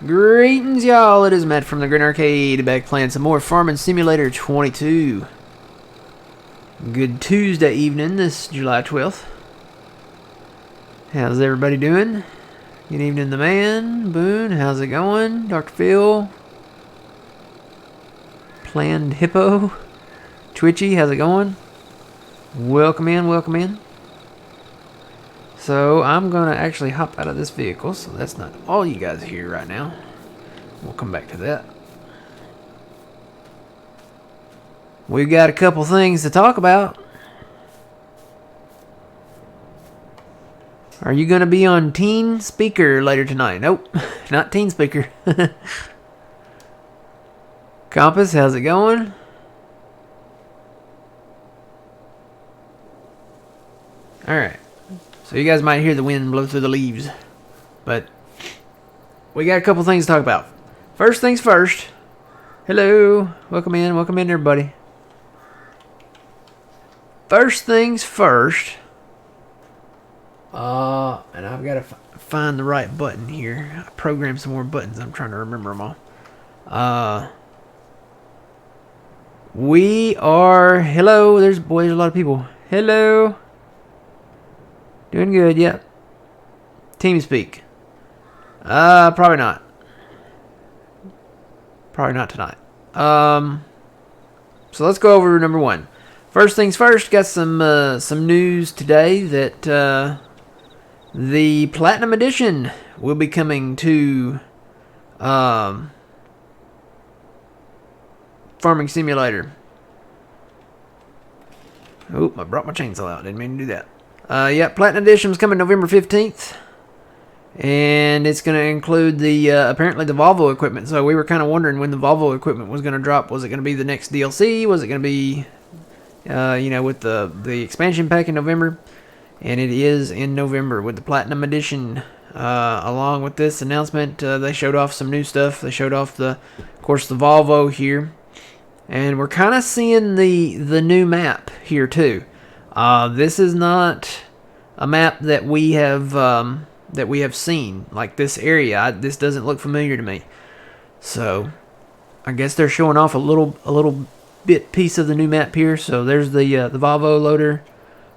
Greetings, y'all. It is Matt from the Green Arcade, back playing some more Farming Simulator 22. Good Tuesday evening, this July 12th. How's everybody doing? Good evening, the man. Boone, how's it going? Dr. Phil. Planned Hippo. Twitchy, how's it going? Welcome in, welcome in. So, I'm going to actually hop out of this vehicle, so that's not all you guys hear right now. We'll come back to that. We've got a couple things to talk about. Are you going to be on Teen Speaker later tonight? Nope, not Teen Speaker. Compass, how's it going? Alright. So you guys might hear the wind blow through the leaves. But we got a couple things to talk about. First things first. Hello. Welcome in everybody. First things first. And I've got to find the right button here. I programmed some more buttons. I'm trying to remember them all. We are... Hello. There's a lot of people. Hello. Doing good, yep. TeamSpeak. Probably not. Probably not tonight. So let's go over number one. First things first, got some news today that the Platinum Edition will be coming to Farming Simulator. Oh, I brought my chainsaw out. Didn't mean to do that. Yeah, Platinum Edition is coming November 15th. And it's going to include the, apparently the Volvo equipment. So we were kind of wondering when the Volvo equipment was going to drop. Was it going to be the next DLC? Was it going to be, with the expansion pack in November? And it is in November with the Platinum Edition. Along with this announcement, they showed off some new stuff. They showed off, of course, the Volvo here. And we're kind of seeing the new map here, too. This is not a map that we have seen, like this area. This doesn't look familiar to me. So I guess they're showing off a little bit piece of the new map here. So there's the Volvo loader.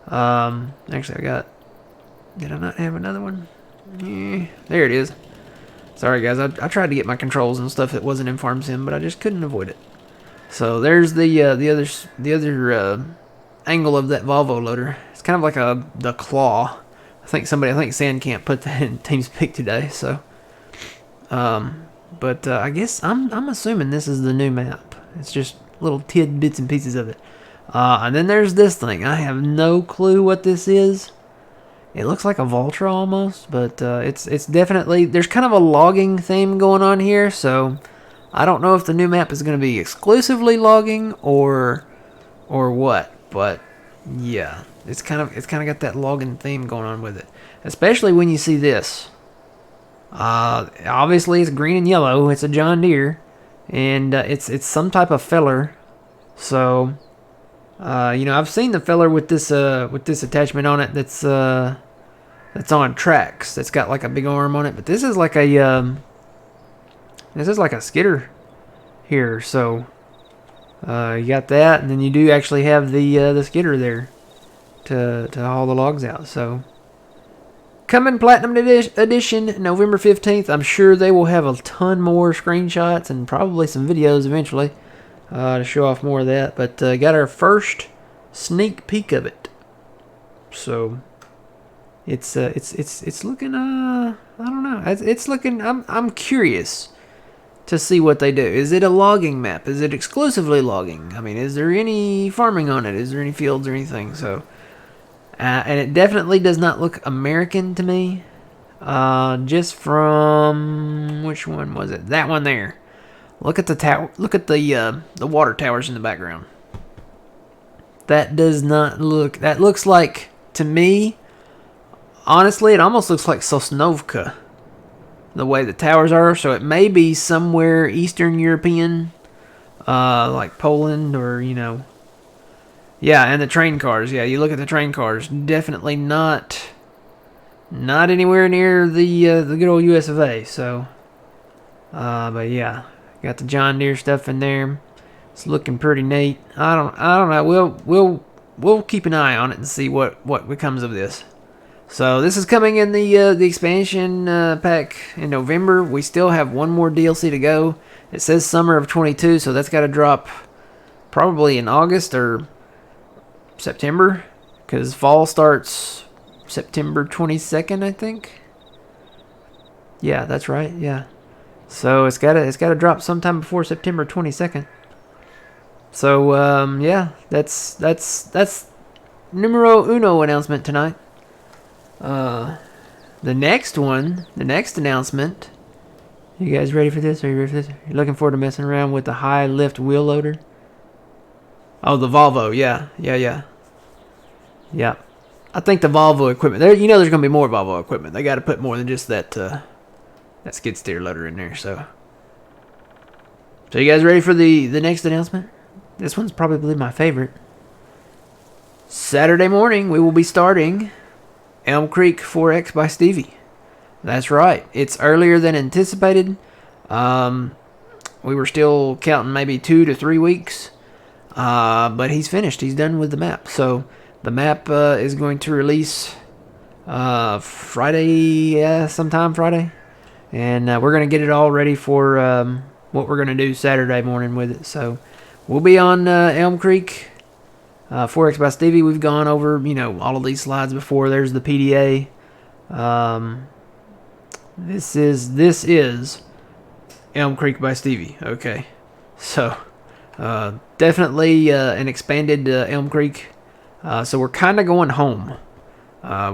Actually, did I not have another one? Yeah, there it is. Sorry guys, I tried to get my controls and stuff that wasn't in Farm Sim, but I just couldn't avoid it. So there's the other angle of that Volvo loader. It's kind of like the claw. I think Sandcamp put that in TeamSpeak today. So, but I guess I'm assuming this is the new map. It's just little tidbits and pieces of it. And then there's this thing. I have no clue what this is. It looks like a Voltra almost, but it's definitely, there's kind of a logging theme going on here. So I don't know if the new map is going to be exclusively logging or what. But yeah, it's kind of got that logging theme going on with it, especially when you see this. Obviously it's green and yellow. It's a John Deere, and it's some type of feller. So, I've seen the feller with this attachment on it that's on tracks. That's got like a big arm on it, but this is like a skidder here. So. You got that, and then you do actually have the skidder there to haul the logs out. So, coming Platinum Edition, November 15th. I'm sure they will have a ton more screenshots and probably some videos eventually to show off more of that. But got our first sneak peek of it. So, it's looking I don't know. It's looking. I'm curious to see what they do. Is it a logging map? Is it exclusively logging? I mean, is there any farming on it? Is there any fields or anything? So, and it definitely does not look American to me. Just from, which one was it? That one there. Look at the tower. Look at the water towers in the background. That does not look. That looks like, to me, honestly, it almost looks like Sosnovka, the way the towers are. So it may be somewhere Eastern European, like Poland or, yeah, and the train cars. Yeah, you look at the train cars, definitely not anywhere near the good old US of A. So But yeah, got the John Deere stuff in there. It's looking pretty neat. I don't know. We'll keep an eye on it and see what becomes of this. So this is coming in the expansion pack in November. We still have one more DLC to go. It says summer of 22, so that's got to drop probably in August or September, because fall starts September 22nd, I think. Yeah, that's right. Yeah. So it's gotta drop sometime before September 22nd. So yeah, that's numero uno announcement tonight. The next announcement. You guys ready for this? Are you ready for this? You're looking forward to messing around with the high lift wheel loader? Oh, the Volvo. Yeah. I think the Volvo equipment. There's going to be more Volvo equipment. They got to put more than just that skid steer loader in there. So you guys ready for the next announcement? This one's probably my favorite. Saturday morning, we will be starting Elm Creek 4X by Stevie. That's right. It's earlier than anticipated. We were still counting maybe 2 to 3 weeks. But he's finished. He's done with the map. So the map is going to release Friday, sometime Friday. And we're going to get it all ready for what we're going to do Saturday morning with it. So we'll be on Elm Creek 4X by Stevie. We've gone over, all of these slides before. There's the PDA. This is Elm Creek by Stevie. Okay. So definitely an expanded Elm Creek. So we're kind of going home.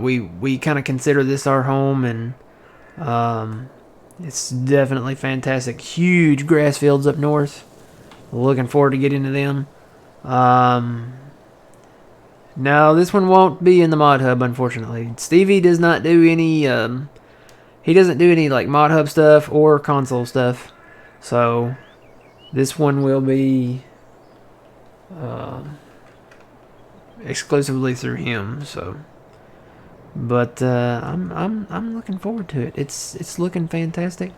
We kind of consider this our home, and it's definitely fantastic. Huge grass fields up north. Looking forward to getting to them. No, this one won't be in the mod hub, unfortunately. Stevie does not do any. He doesn't do any like mod hub stuff or console stuff. So this one will be exclusively through him. So, but I'm looking forward to it. It's looking fantastic.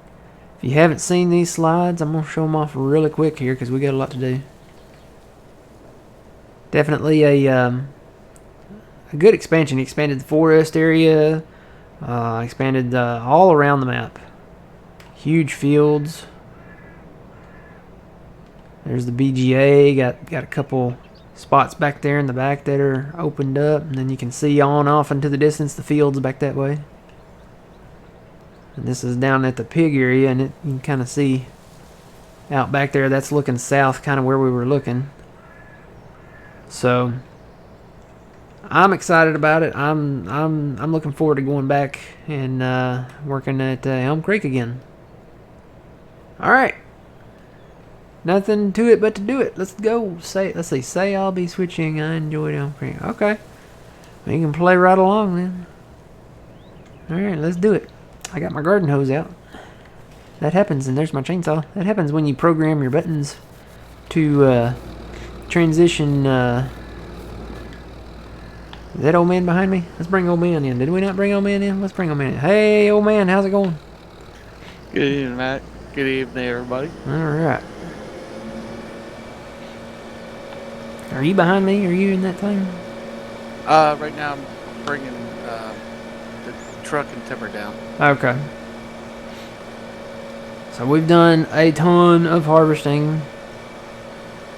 If you haven't seen these slides, I'm gonna show them off really quick here because we got a lot to do. Definitely a good expansion. He expanded the forest area, expanded all around the map. Huge fields. There's the BGA. Got a couple spots back there in the back that are opened up, and then you can see on off into the distance the fields back that way. And this is down at the pig area, and you can kind of see out back there. That's looking south, kind of where we were looking. So I'm excited about it. I'm looking forward to going back and working at Elm Creek again. All right. Nothing to it but to do it. Let's go. Let's see. Say I'll be switching. I enjoyed Elm Creek. Okay. We can play right along then. All right, let's do it. I got my garden hose out. That happens, and there's my chainsaw. That happens when you program your buttons to transition. Is that old man behind me? Let's bring old man in. Did we not bring old man in? Let's bring old man in. Hey, old man, how's it going? Good evening, Matt. Good evening, everybody. All right. Are you behind me? Are you in that thing? Right now I'm bringing the truck and timber down. Okay. So we've done a ton of harvesting.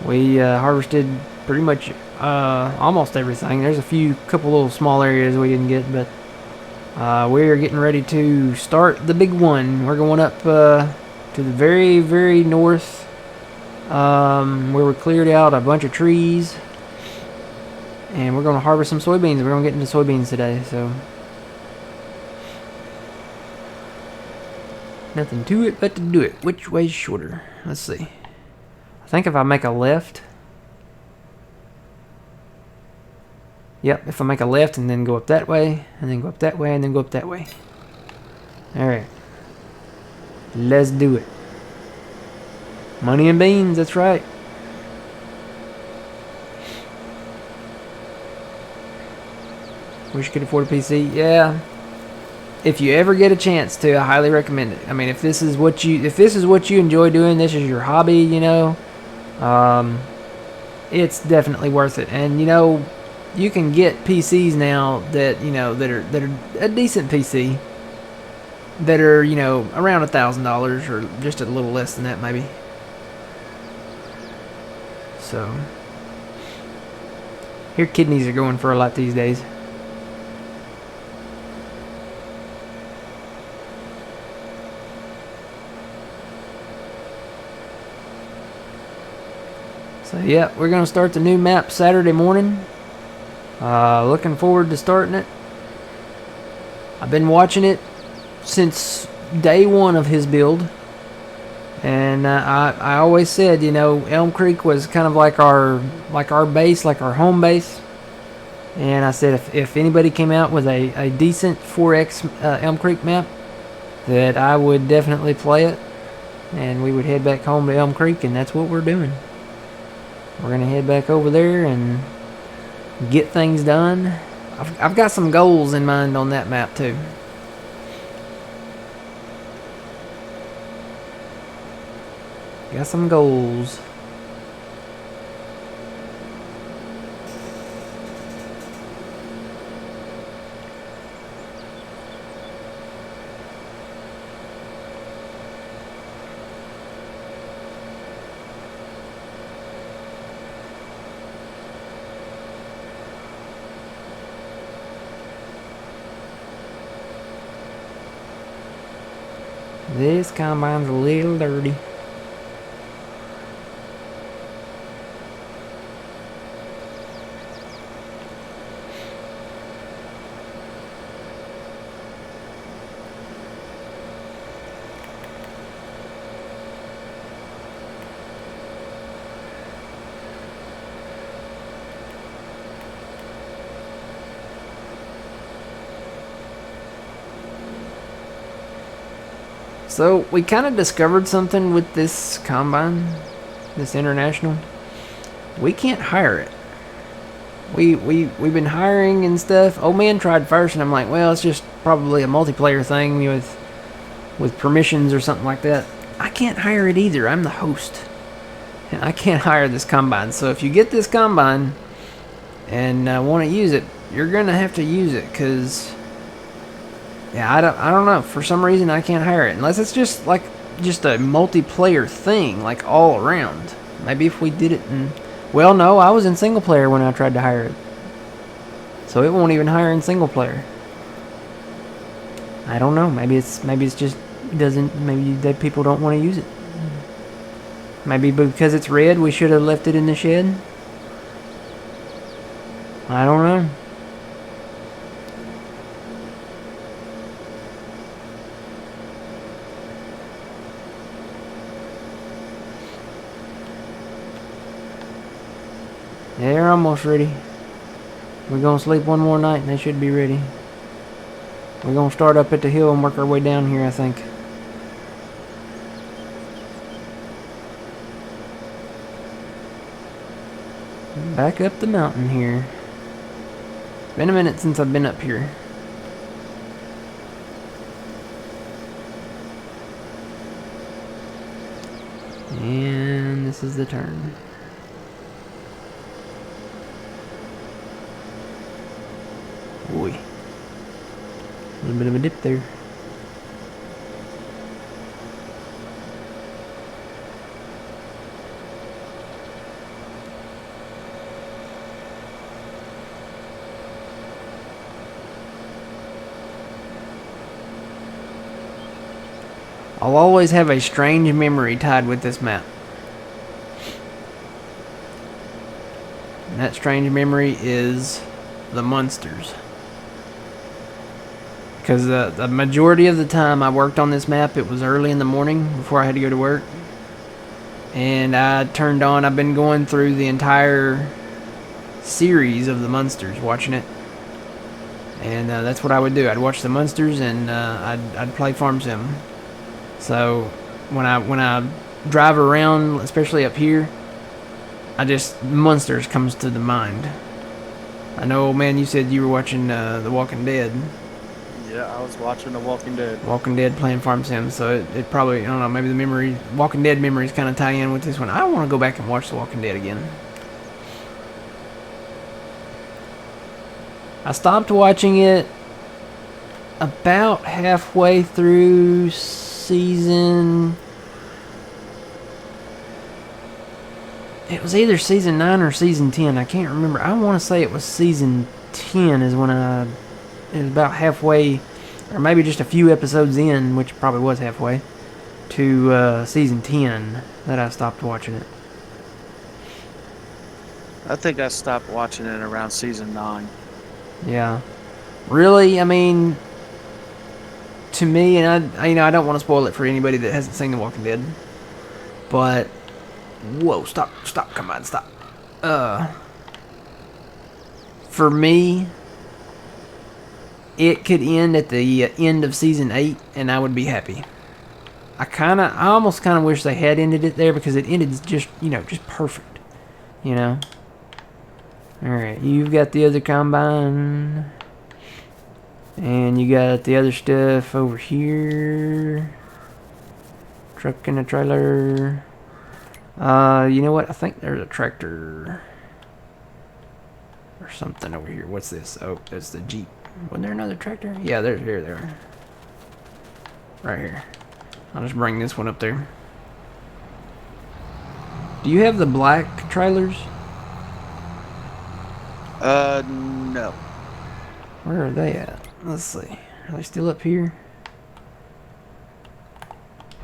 We harvested pretty much almost everything. There's a couple little small areas we didn't get, but we're getting ready to start the big one. We're going up to the very, very north, where we cleared out a bunch of trees, and we're going to harvest some soybeans. We're going to get into soybeans today, so nothing to it but to do it. Which way's shorter? Let's see. I think if I make a left. Yep, if I make a left and then go up that way, and then go up that way, and then go up that way. Alright. Let's do it. Money and beans, that's right. Wish you could afford a PC. Yeah. if you ever get a chance to, I highly recommend it. I mean, if this is what you enjoy doing, this is your hobby, it's definitely worth it. And you can get PCs now that that are a decent PC that are around $1,000 or just a little less than that maybe. So your kidneys are going for a lot these days. So yeah, we're gonna start the new map Saturday morning. Looking forward to starting it. I've been watching it since day one of his build, and I always said, Elm Creek was kind of like our base, like our home base. And I said if anybody came out with a decent 4X Elm Creek map, that I would definitely play it, and we would head back home to Elm Creek, and that's what we're doing. We're gonna head back over there and get things done. I've got some goals in mind on that map too. Got some goals. This combine's a little dirty. So we kind of discovered something with this combine, this international. We can't hire it. We've been hiring and stuff. Old man tried first, and I'm like, well, it's just probably a multiplayer thing with permissions or something like that. I can't hire it either. I'm the host, and I can't hire this combine. So if you get this combine and want to use it, you're gonna have to use it, cause yeah, I don't know. For some reason, I can't hire it unless it's just a multiplayer thing, like all around. Maybe if we did it in, well, no, I was in single player when I tried to hire it, so it won't even hire in single player. I don't know. Maybe it's just doesn't. Maybe that people don't want to use it. Maybe because it's red, we should have left it in the shed. I don't know. They're almost ready. We're gonna sleep one more night and they should be ready. We're gonna start up at the hill and work our way down here, I think. Back up the mountain here. It's been a minute since I've been up here. And this is the turn. Boy, a little bit of a dip there. I'll always have a strange memory tied with this map. And that strange memory is the monsters. Because the majority of the time I worked on this map, it was early in the morning before I had to go to work. And I've been going through the entire series of the monsters, watching it. And that's what I would do. I'd watch the monsters and I'd play Farm Sim. So when I drive around, especially up here, monsters comes to the mind. I know, man, you said you were watching The Walking Dead. Yeah, I was watching The Walking Dead. Walking Dead playing Farm Sim, so it probably, I don't know, maybe the memory, Walking Dead memories kind of tie in with this one. I want to go back and watch The Walking Dead again. I stopped watching it about halfway through season... It was either season 9 or season 10. I can't remember. I want to say it was season 10 is when it was about halfway, or maybe just a few episodes in, which probably was halfway, to season 10 that I stopped watching it. I think I stopped watching it around season 9. Yeah. Really, I mean, to me, and I don't want to spoil it for anybody that hasn't seen The Walking Dead, but whoa, stop, come on, stop. For me, it could end at the end of season 8, and I would be happy. I almost kind of wish they had ended it there because it ended just, just perfect. Alright, you've got the other combine. And you got the other stuff over here. Truck and a trailer. You know what? I think there's a tractor or something over here. What's this? Oh, it's the Jeep. Wasn't there another tractor? Yeah, here they are. Right here. I'll just bring this one up there. Do you have the black trailers? No. Where are they at? Let's see. Are they still up here?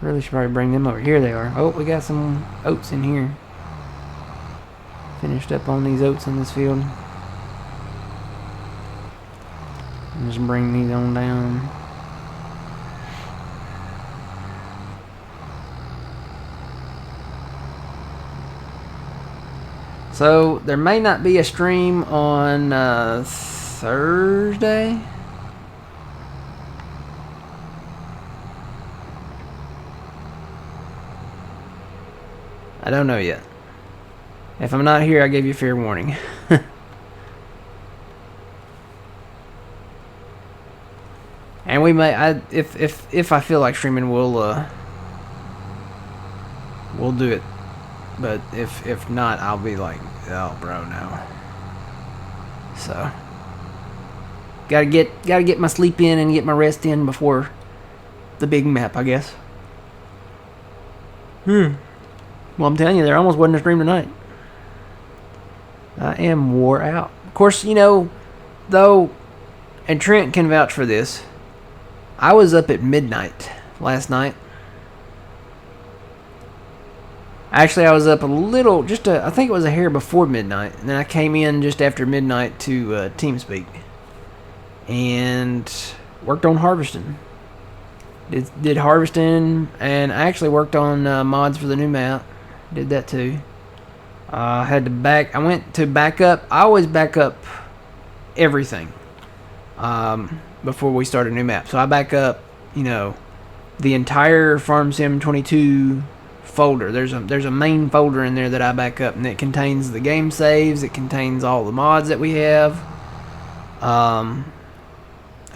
Really should probably bring them over. Here they are. Oh, we got some oats in here. Finished up on these oats in this field. Just bring these on down. So, there may not be a stream on Thursday. I don't know yet. If I'm not here, I gave you fair warning. And we may, if I feel like streaming, we'll do it. But if not, I'll be like, oh, bro, no. So, gotta get my sleep in and get my rest in before the big map, I guess. Well, I'm telling you, there almost wasn't a stream tonight. I am wore out. Of course, though, and Trent can vouch for this, I was up at midnight last night. Actually, I was up a little, I think it was a hair before midnight, and then I came in just after midnight to TeamSpeak. And worked on harvesting. Did harvesting, and I actually worked on mods for the new map. Did that too. I went to back up. I always back up everything before we start a new map. So I back up, the entire Farm Sim 22 folder. There's a main folder in there that I back up, and it contains the game saves. It contains all the mods that we have. I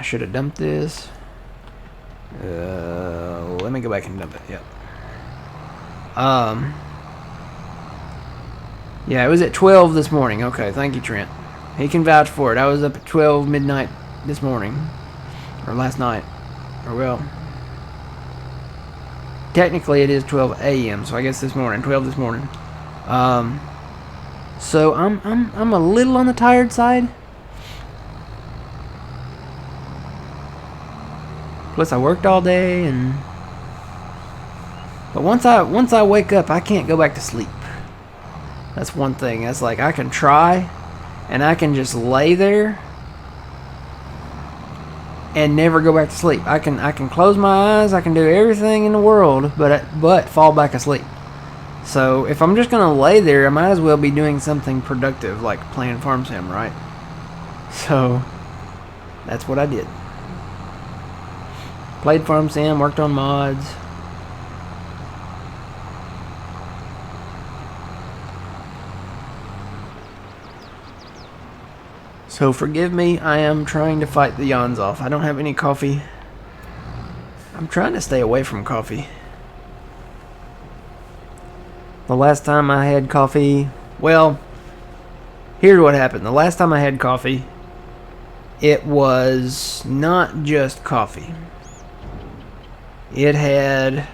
should have dumped this. Let me go back and dump it. Yep. Yeah, it was at 12 this morning. Okay, thank you, Trent. He can vouch for it. I was up at 12 midnight this morning. Or last night. Or, well, technically it is 12 a.m., so I guess this morning. 12 this morning. So I'm a little on the tired side. Plus I worked all day, but once I wake up, I can't go back to sleep. That's one thing. That's like, I can try, and I can just lay there and never go back to sleep. I can close my eyes, I can do everything in the world, but fall back asleep. So if I'm just gonna lay there, I might as well be doing something productive, like playing Farm Sim, right? So that's what I did. Played Farm Sim, worked on mods. So forgive me, I am trying to fight the yawns off. I don't have any coffee. I'm trying to stay away from coffee. The last time I had coffee, well, here's what happened. The last time I had coffee, it was not just coffee. It had,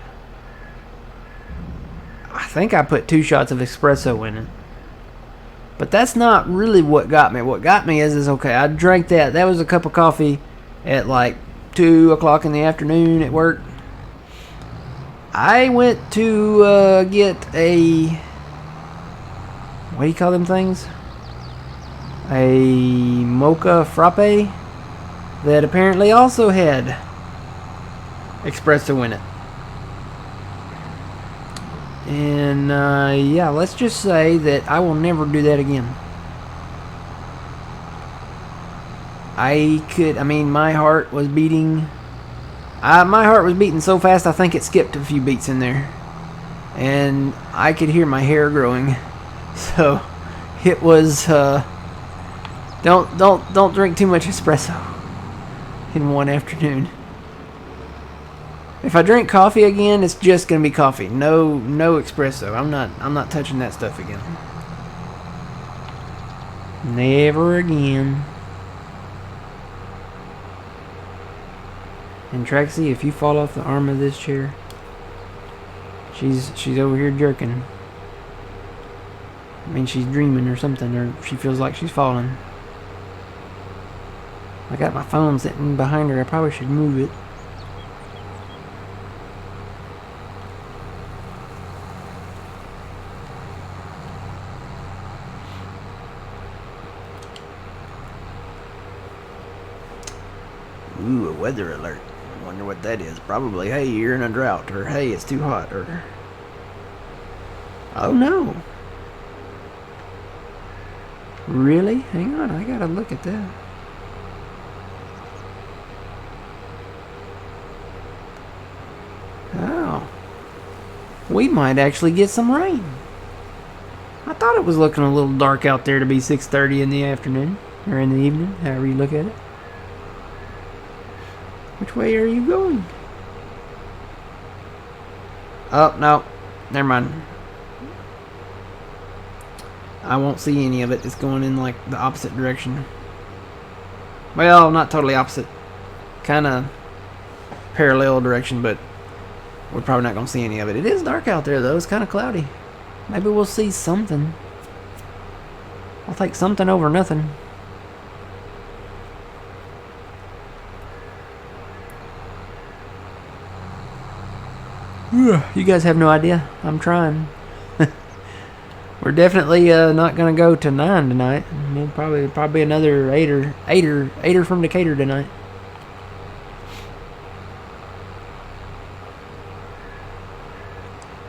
I think I put 2 shots of espresso in it. But that's not really what got me. What got me is okay, I drank that. That was a cup of coffee at like 2 o'clock in the afternoon at work. I went to get a, what do you call them things? A mocha frappe that apparently also had espresso in it. And yeah, let's just say that I will never do that again. My heart was beating. My heart was beating so fast I think it skipped a few beats in there. And I could hear my hair growing. So it was don't drink too much espresso in one afternoon. If I drink coffee again, it's just gonna be coffee. No espresso. I'm not touching that stuff again. Never again. And Traxie, if you fall off the arm of this chair, she's over here jerking. I mean, she's dreaming or something, or she feels like she's falling. I got my phone sitting behind her. I probably should move it. Ooh, a weather alert. I wonder what that is. Probably, hey, you're in a drought, or hey, it's too hot, or... Oh no. Really? Hang on, I gotta look at that. Oh. We might actually get some rain. I thought it was looking a little dark out there to be 6:30 in the afternoon, or in the evening, however you look at it. Which way are you going? Oh, no. Never mind. I won't see any of it. It's going in like the opposite direction. Well, not totally opposite. Kind of parallel direction, but we're probably not going to see any of it. It is dark out there, though. It's kind of cloudy. Maybe we'll see something. I'll take something over nothing. You guys have no idea. I'm trying. We're definitely not gonna go to 9 tonight. We'll probably another 8 from Decatur tonight.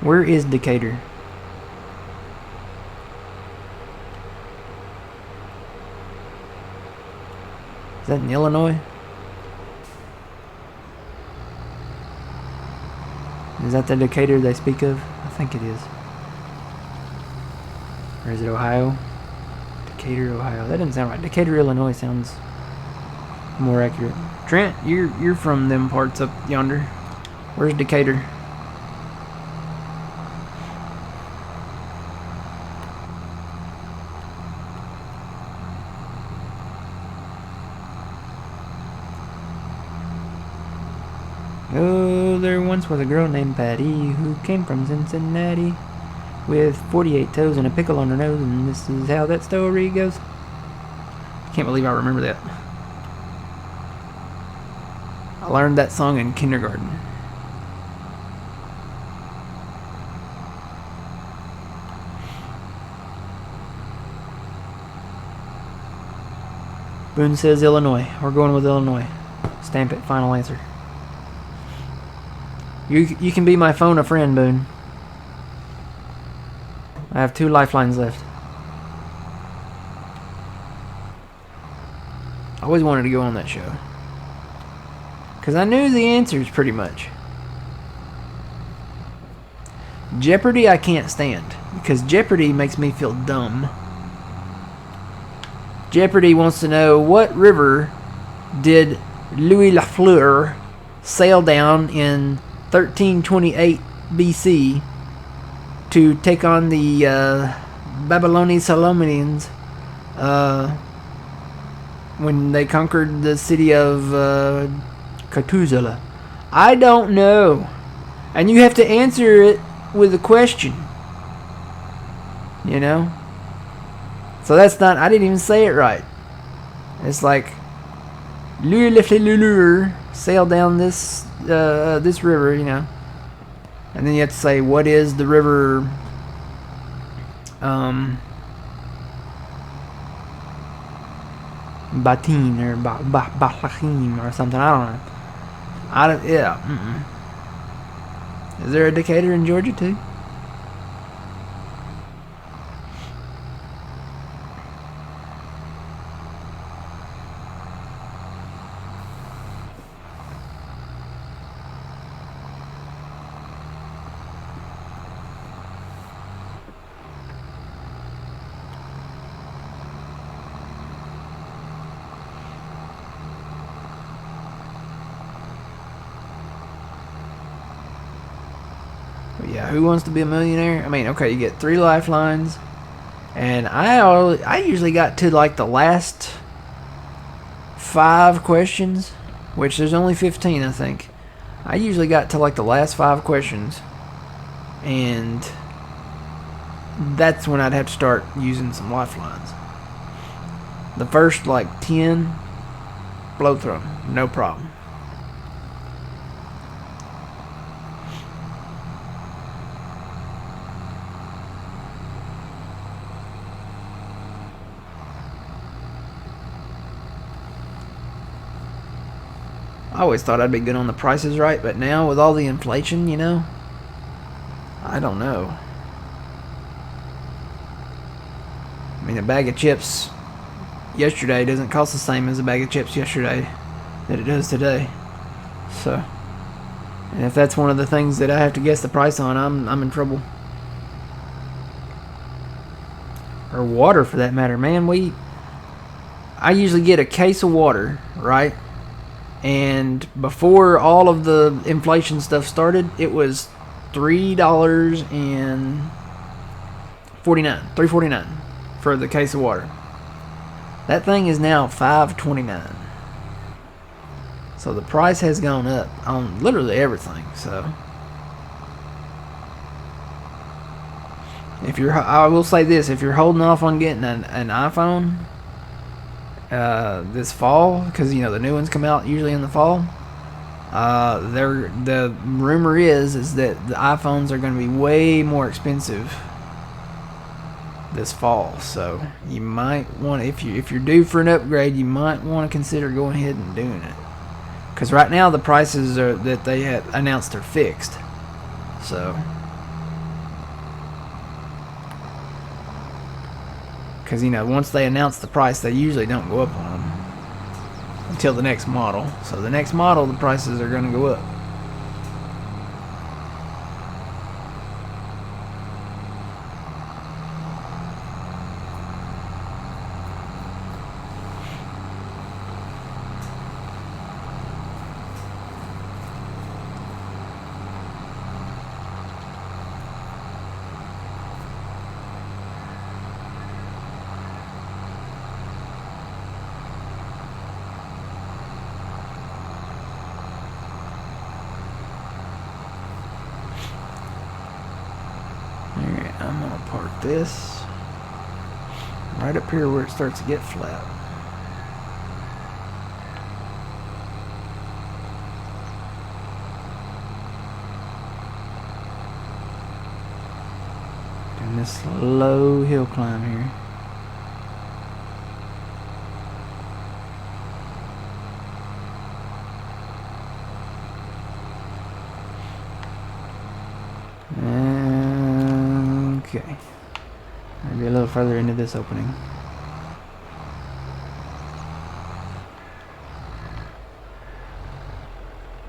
Where is Decatur? Is that in Illinois? Is that the Decatur they speak of? I think it is. Or is it Ohio? Decatur, Ohio. That doesn't sound right. Decatur, Illinois sounds more accurate. Trent, you're from them parts up yonder. Where's Decatur? Oh, there once was a girl named Patty who came from Cincinnati with 48 toes and a pickle on her nose, and this is how that story goes. Can't believe I remember that. I learned that song in kindergarten. Boone says Illinois. We're going with Illinois. Stamp it. Final answer. You can be my phone a friend, Boone. I have 2 lifelines left. I always wanted to go on that show. Because I knew the answers pretty much. Jeopardy I can't stand. Because Jeopardy makes me feel dumb. Jeopardy wants to know what river did Louis Lafleur sail down in 1328 BC to take on the Babylonian Solomonians when they conquered the city of Catuzala? I don't know. And you have to answer it with a question. You know? So that's not, I didn't even say it right. It's like, Louis Lafleur sailed down this river, you know. And then you have to say, what is the river, Batin or Balachim or something, I don't know. Yeah. Is there a Decatur in Georgia too? Yeah, Who Wants to Be a Millionaire? I mean, okay, you get 3 lifelines, and I usually got to like the last 5 questions, which there's only 15, I think. I usually got to like the last 5 questions, and that's when I'd have to start using some lifelines. The first like 10, blow through them, no problem. I always thought I'd be good on the Price is Right, but now with all the inflation, you know, I don't know. I mean, a bag of chips yesterday doesn't cost the same as a bag of chips yesterday that it does today. So, and if that's one of the things that I have to guess the price on, I'm in trouble. Or water, for that matter, man. I usually get a case of water, right? And before all of the inflation stuff started, it was $3.49 for the case of water. That thing is now $5.29. So the price has gone up on literally everything. So I will say this: if you're holding off on getting an iPhone this fall, because you know the new ones come out usually in the fall, the rumor is that the iPhones are going to be way more expensive this fall. So you might want, if you're due for an upgrade, you might want to consider going ahead and doing it, because right now the prices that they have announced are fixed. So because, you know, once they announce the price, they usually don't go up on them until the next model. So the next model, the prices are going to go up. Alright, I'm going to park this right up here where it starts to get flat. Doing this slow hill climb here. Okay, maybe a little further into this opening.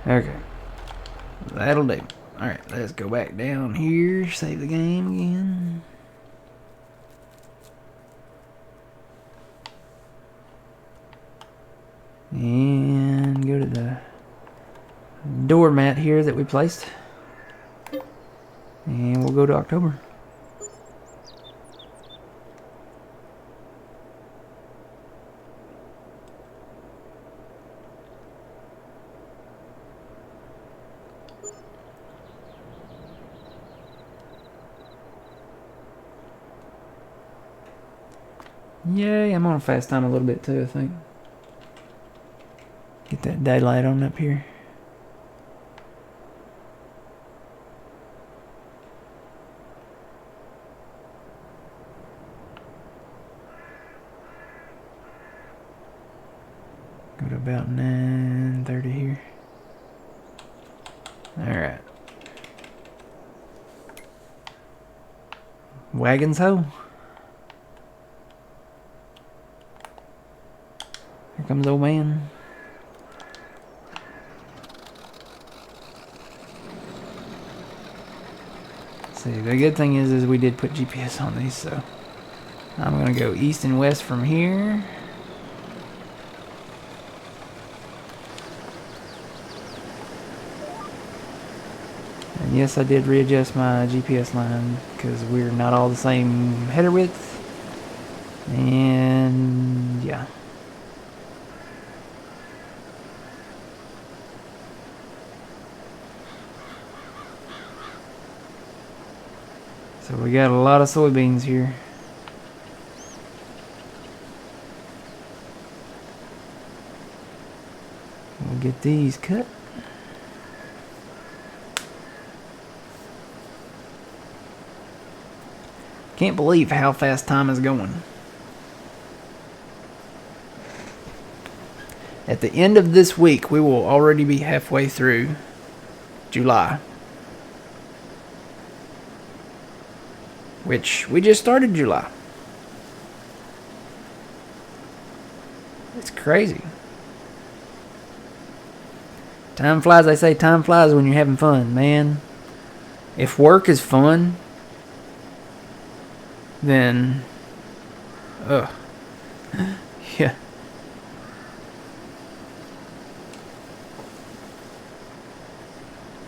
Okay, that'll do. Alright, let's go back down here, save the game again. And go to the doormat here that we placed. And we'll go to October. Yay, I'm on fast time a little bit too, I think. Get that daylight on up here. Go to about 9:30 here. Alright. Wagons ho. Here comes old man. See, the good thing is we did put GPS on these, so I'm gonna go east and west from here. And yes, I did readjust my GPS line because we're not all the same header width. And yeah. So we got a lot of soybeans here. We'll get these cut. Can't believe how fast time is going. At the end of this week, we will already be halfway through July. Which, we just started July. It's crazy. Time flies, they say time flies when you're having fun, man. If work is fun, then, yeah.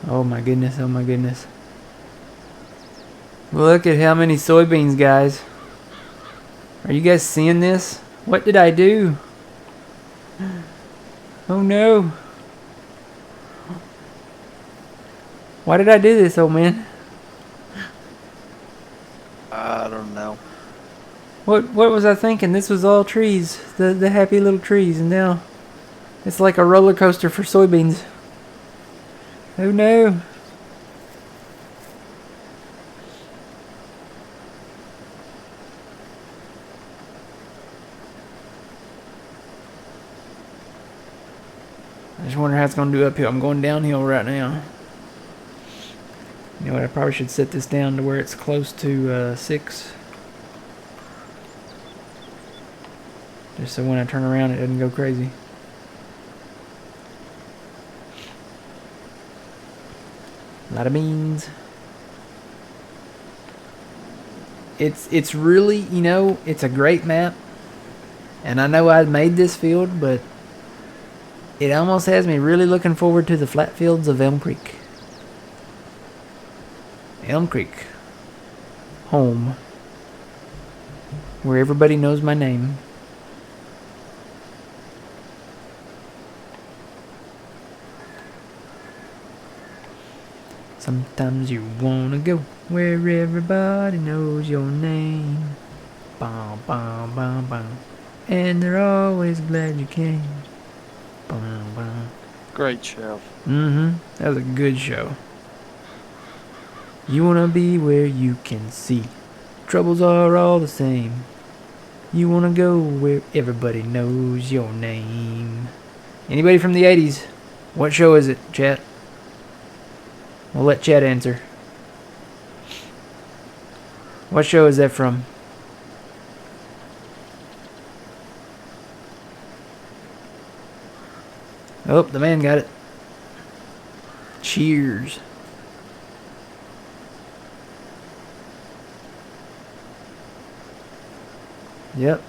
Oh my goodness, oh my goodness. Look at how many soybeans, guys. Are you guys seeing this? What did I do? Oh no. Why did I do this, old man? I don't know. What was I thinking? This was all trees. The happy little trees, and now it's like a roller coaster for soybeans. Oh no. I just wonder how it's going to do uphill. I'm going downhill right now. You know what? I probably should set this down to where it's close to 6. Just so when I turn around it doesn't go crazy. A lot of beans. It's really, you know, it's a great map. And I know I made this field, but it almost has me really looking forward to the flat fields of Elm Creek. Elm Creek. Home. Where everybody knows my name. Sometimes you wanna go where everybody knows your name. Bum, bum, bum, bum. And they're always glad you came. Bum, bum. Great show. That was a good show. You wanna be where you can see. Troubles are all the same. You wanna go where everybody knows your name. Anybody from the 80s? What show is it, chat? We'll let chat answer. What show is that from? Oh, the man got it. Cheers. Yep.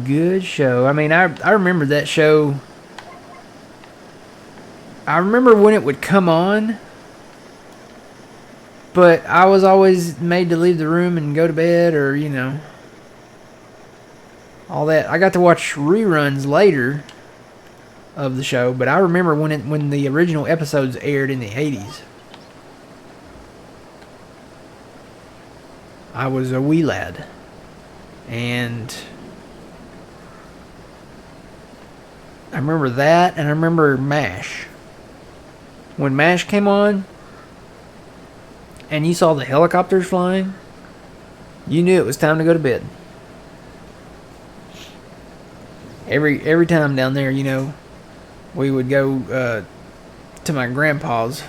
Good show. I mean, I remember that show. I remember when it would come on, but I was always made to leave the room and go to bed, or all that. I got to watch reruns later of the show, but I remember when the original episodes aired in the 80s. I was a wee lad, and I remember that, and I remember MASH. When MASH came on, and you saw the helicopters flying, you knew it was time to go to bed. Every time down there, we would go to my grandpa's,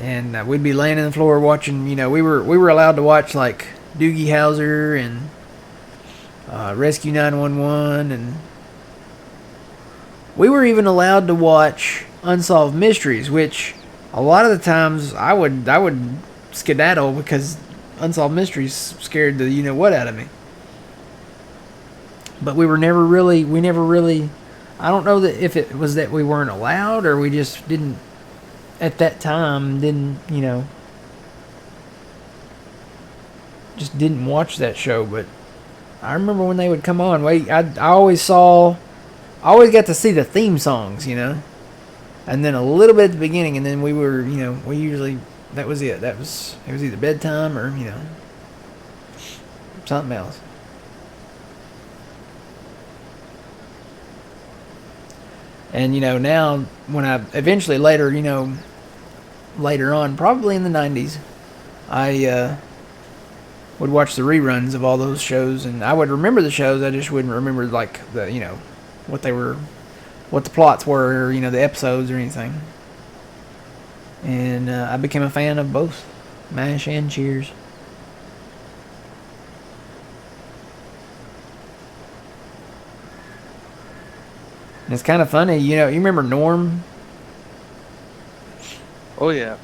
and we'd be laying on the floor watching. We were allowed to watch like Doogie Howser and Rescue 911, and we were even allowed to watch Unsolved Mysteries, which a lot of the times I would skedaddle because Unsolved Mysteries scared the what out of me. But we never really. I don't know that if it was that we weren't allowed or we just didn't at that time just didn't watch that show. But I remember when they would come on. I always got to see the theme songs, and then a little bit at the beginning, and then we were, we usually, that was it. It was either bedtime or something else. And now when I eventually later on, probably in the 90s, I would watch the reruns of all those shows, and I would remember the shows. I just wouldn't remember like the what the plots were, or the episodes or anything. And I became a fan of both MASH and Cheers. And it's kind of funny, you remember Norm? Oh, yeah.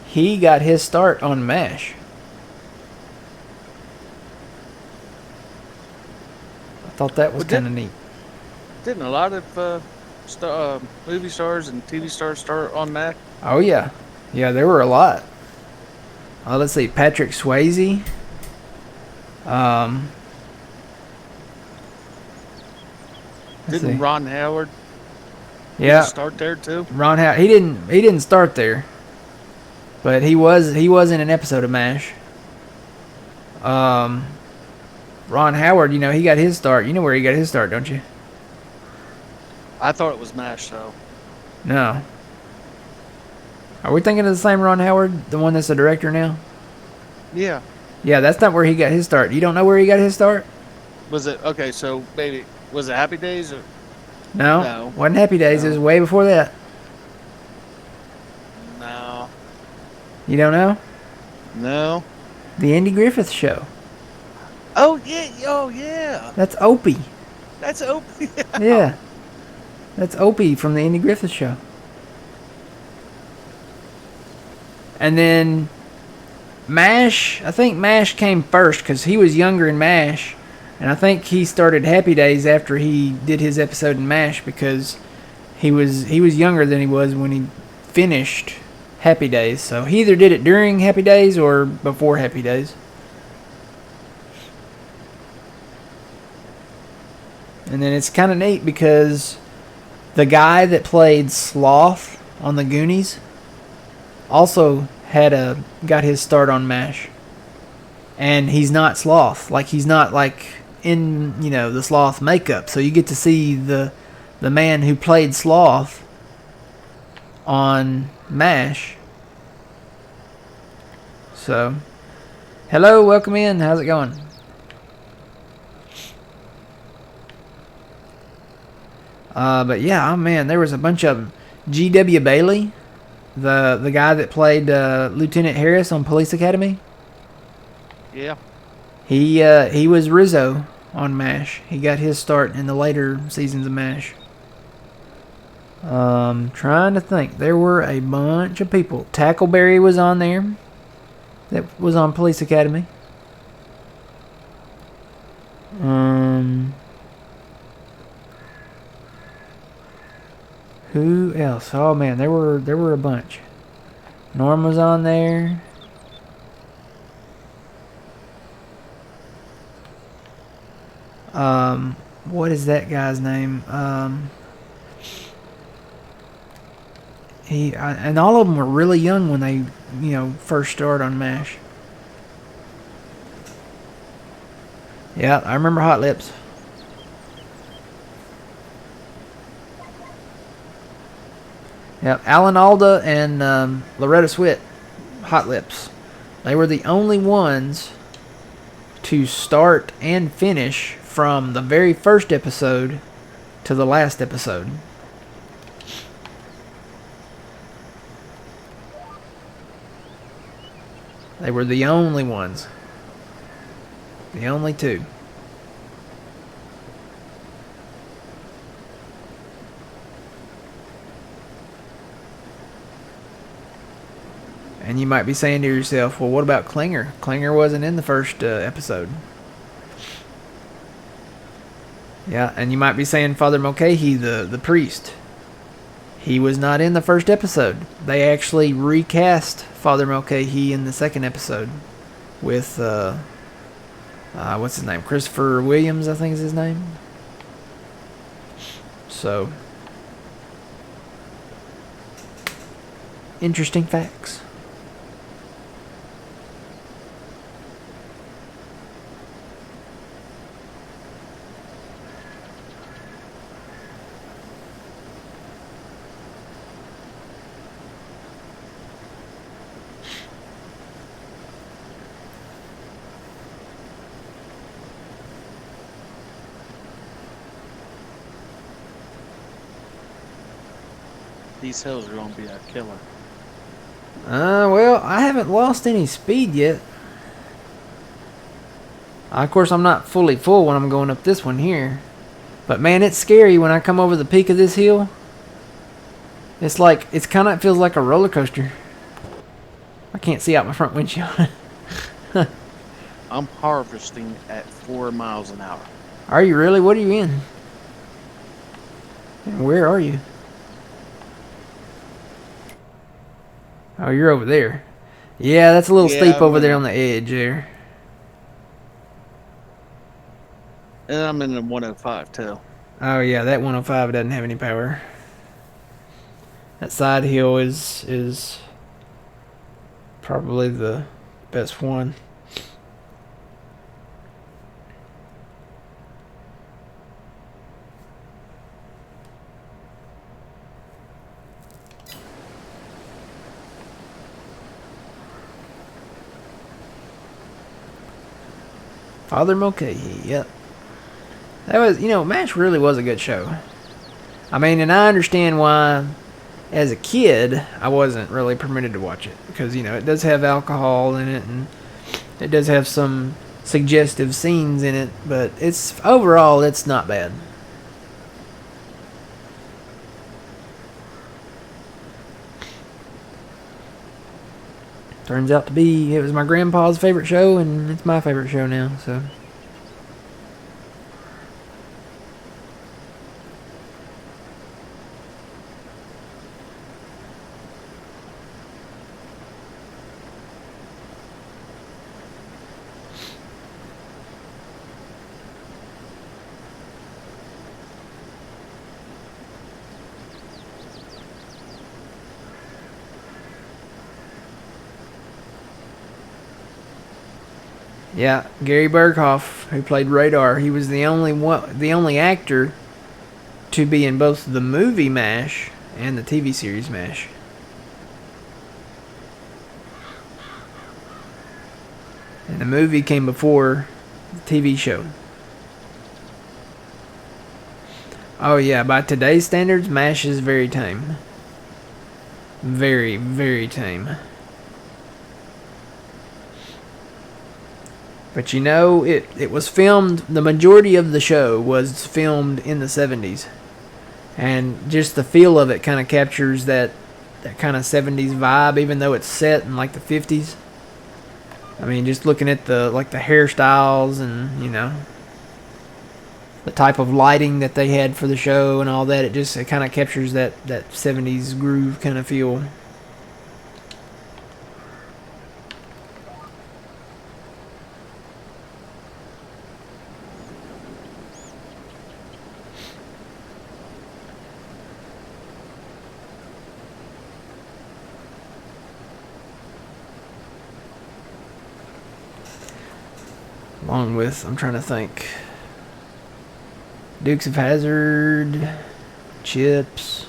He got his start on MASH. I thought that was kind of neat. Didn't a lot of movie stars and TV stars start on MASH? Oh, yeah. Yeah, there were a lot. Let's see, Patrick Swayze. Didn't Ron Howard start there too? Ron Howard, he didn't start there, but he was in an episode of MASH. Ron Howard, he got his start. You know where he got his start, don't you? I thought it was MASH though. No. Are we thinking of the same Ron Howard, the one that's the director now? Yeah. Yeah, that's not where he got his start. You don't know where he got his start? Was it okay? So maybe was it Happy Days or? No. Wasn't Happy Days. No. It was way before that. No. You don't know? No. The Andy Griffith Show. Oh yeah. Oh yeah. That's Opie. That's Opie. Yeah. That's Opie from the Andy Griffith Show. And then MASH, I think MASH came first because he was younger in MASH. And I think he started Happy Days after he did his episode in MASH because he was younger than he was when he finished Happy Days. So he either did it during Happy Days or before Happy Days. And then it's kind of neat because the guy that played Sloth on the Goonies also got his start on MASH. And he's not Sloth. Like, he's not like in, the Sloth makeup. So you get to see the man who played Sloth on MASH. So, hello, welcome in. How's it going? But yeah, oh man, there was a bunch of them. G.W. Bailey, the guy that played Lieutenant Harris on Police Academy. Yeah. He was Rizzo on MASH. He got his start in the later seasons of MASH. Trying to think. There were a bunch of people. Tackleberry was on there. That was on Police Academy. Um, who else? Oh man, there were a bunch. Norm was on there. What is that guy's name? And all of them were really young when they, first started on MASH. Yeah, I remember Hot Lips. Yep, Alan Alda and Loretta Swit, Hot Lips. They were the only ones to start and finish from the very first episode to the last episode. They were the only ones. The only two. And you might be saying to yourself, well, what about Klinger? Klinger wasn't in the first episode. Yeah, and you might be saying Father Mulcahy, the priest. He was not in the first episode. They actually recast Father Mulcahy in the second episode with, what's his name? Christopher Williams, I think is his name. So, interesting facts. These hills are going to be a killer. Well, I haven't lost any speed yet. Of course, I'm not fully full when I'm going up this one here. But man, it's scary when I come over the peak of this hill. It feels like a roller coaster. I can't see out my front windshield. I'm harvesting at 4 miles an hour. Are you really? What are you in? And where are you? Oh, you're over there. Yeah, that's a little steep over there on the edge there. And I'm in the 105 too. Oh yeah, that 105 doesn't have any power. That side hill is probably the best one. Father Mulcahy, yep. That was, MASH really was a good show. I mean, and I understand why, as a kid, I wasn't really permitted to watch it. Because, it does have alcohol in it, and it does have some suggestive scenes in it. But overall, it's not bad. Turns out it was my grandpa's favorite show, and it's my favorite show now, so. Yeah, Gary Berghoff, who played Radar, he was the only actor to be in both the movie MASH and the TV series MASH. And the movie came before the TV show. Oh yeah, by today's standards, MASH is very tame. Very, very tame. But it was filmed, the majority of the show was filmed in the 70s. And just the feel of it kind of captures that kind of 70s vibe, even though it's set in like the 50s. I mean, just looking at the hairstyles and, the type of lighting that they had for the show and all that. It kind of captures that 70s groove kind of feel. Along with, I'm trying to think, Dukes of Hazzard, Chips.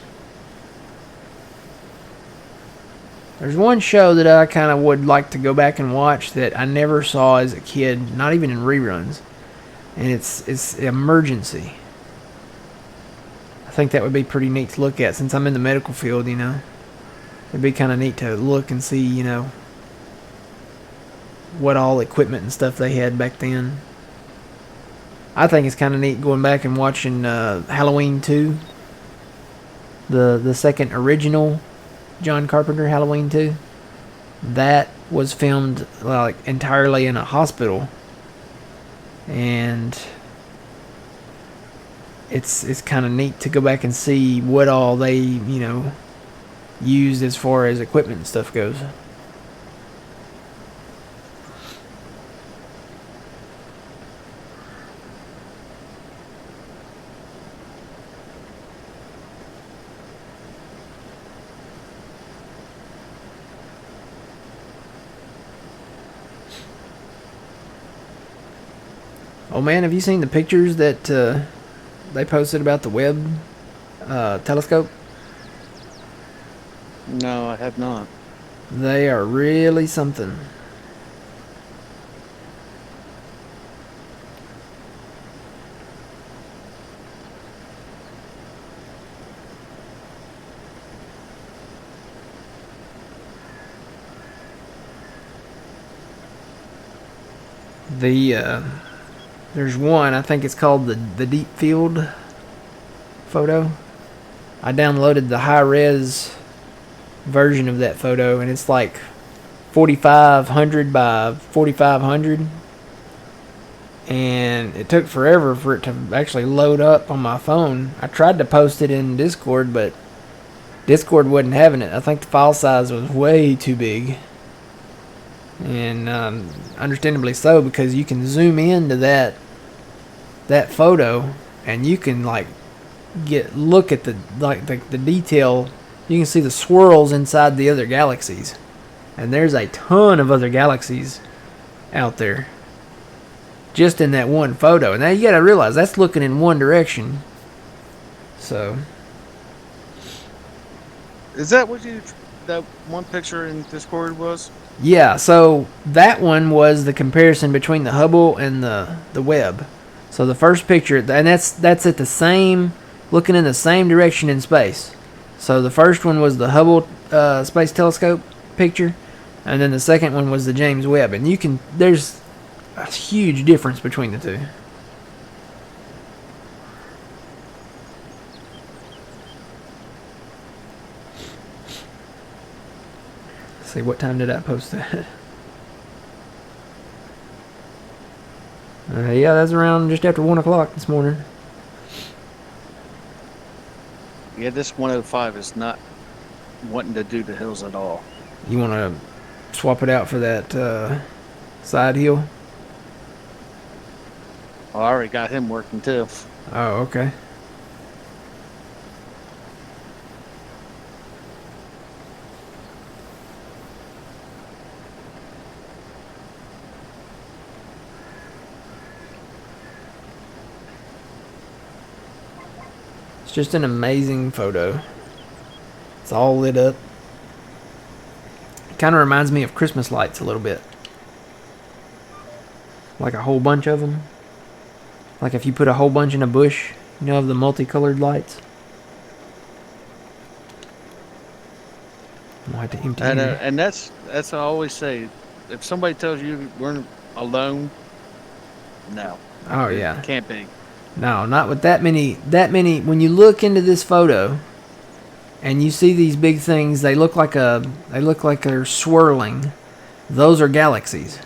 There's one show that I kind of would like to go back and watch that I never saw as a kid, not even in reruns, and it's Emergency. I think that would be pretty neat to look at since I'm in the medical field, you know. It'd be kind of neat to look and see, you know, what all equipment and stuff they had back then. I think it's kind of neat going back and watching Halloween 2, the second original John Carpenter Halloween 2. That was filmed like entirely in a hospital, and it's kind of neat to go back and see what all they, you know, used as far as equipment and stuff goes. Oh man, have you seen the pictures that they posted about the Webb telescope? No, I have not. They are really something. There's one, I think it's called the Deep Field photo. I downloaded the high-res version of that photo, and it's like 4,500 by 4,500. And it took forever for it to actually load up on my phone. I tried to post it in Discord, but Discord wasn't having it. I think the file size was way too big. And understandably so, because you can zoom into that photo and you can like look at the detail. You can see the swirls inside the other galaxies, and there's a ton of other galaxies out there just in that one photo. And now you gotta realize that's looking in one direction. So is that what that one picture in Discord was? Yeah, so that one was the comparison between the Hubble and the Webb. So the first picture, and that's at the same, looking in the same direction in space. So the first one was the Hubble Space Telescope picture, and then the second one was the James Webb. And there's a huge difference between the two. See, what time did I post that? Yeah, that's around just after 1 o'clock this morning. Yeah, this 105 is not wanting to do the hills at all. You want to swap it out for that side hill? Oh, I already got him working too. Oh, okay. It's just an amazing photo. It's all lit up. It kind of reminds me of Christmas lights a little bit. Like a whole bunch of them. Like if you put a whole bunch in a bush, you know, of the multicolored lights. I'm gonna have to empty here. And that's what I always say. If somebody tells you we're alone, no. Oh yeah. It can't be. No, not with that many. When you look into this photo, and you see these big things, they look like they're swirling. Those are galaxies,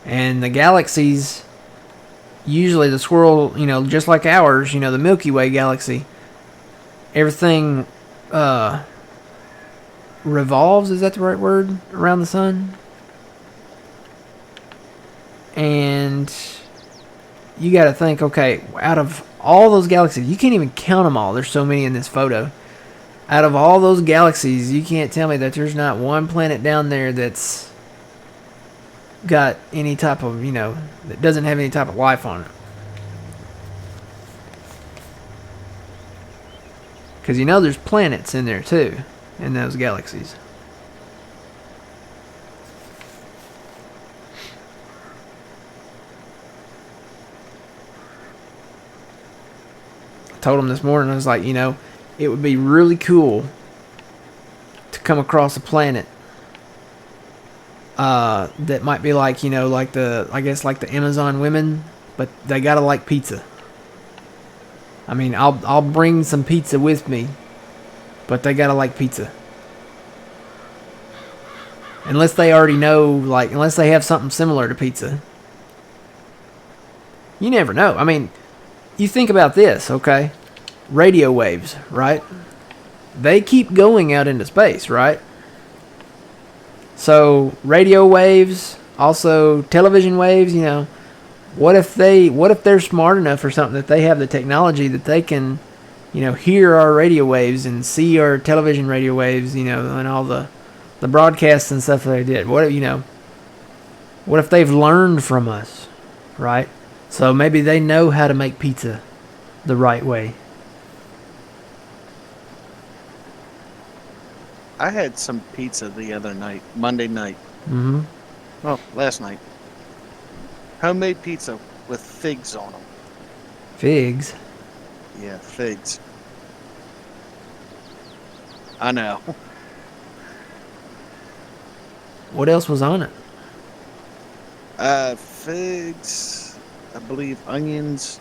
and the galaxies, usually the squirrel, just like ours, the Milky Way galaxy, everything revolves, is that the right word, around the sun? And you got to think, okay, out of all those galaxies, you can't even count them all. There's so many in this photo. Out of all those galaxies, you can't tell me that there's not one planet down there that's got any type of, that doesn't have any type of life on it. Because there's planets in there too, in those galaxies. I told him this morning, I was like, it would be really cool to come across a planet that might be like, like the Amazon women, but they gotta like pizza. I mean, I'll bring some pizza with me, but they gotta like pizza. Unless they already know, unless they have something similar to pizza. You never know. I mean, you think about this, okay? Radio waves, right? They keep going out into space, right? So, radio waves, also television waves, what if they're smart enough or something that they have the technology that they can, hear our radio waves and see our television radio waves, and all the broadcasts and stuff that they did. What if they've learned from us, right? So maybe they know how to make pizza the right way. I had some pizza the other night, Monday night. Mm-hmm. Oh, last night. Homemade pizza with figs on them. Figs? Yeah, figs. I know. What else was on it? Figs, I believe onions,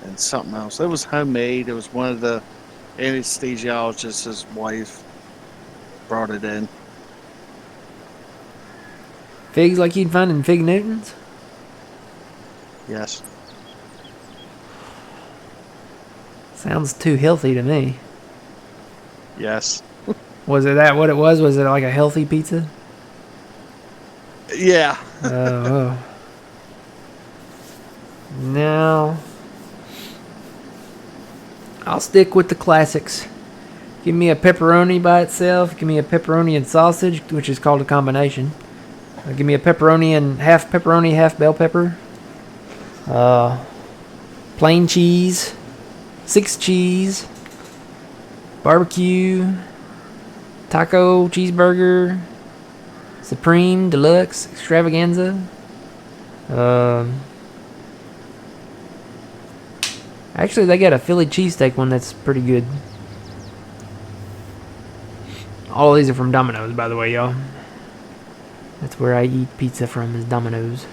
and something else. It was homemade. It was one of the anesthesiologist's wife brought it in. Figs like you'd find in Fig Newtons? Yes. Sounds too healthy to me. Yes. Was it that what it was? Was it like a healthy pizza? Yeah. Oh. No. I'll stick with the classics. Give me a pepperoni by itself. Give me a pepperoni and sausage, which is called a combination. Give me a pepperoni, half bell pepper. Plain cheese. 6 cheese. Barbecue. Taco, cheeseburger. Supreme, deluxe, extravaganza. Actually, they got a Philly cheesesteak one that's pretty good. All of these are from Domino's, by the way, y'all. That's where I eat pizza from, is Domino's.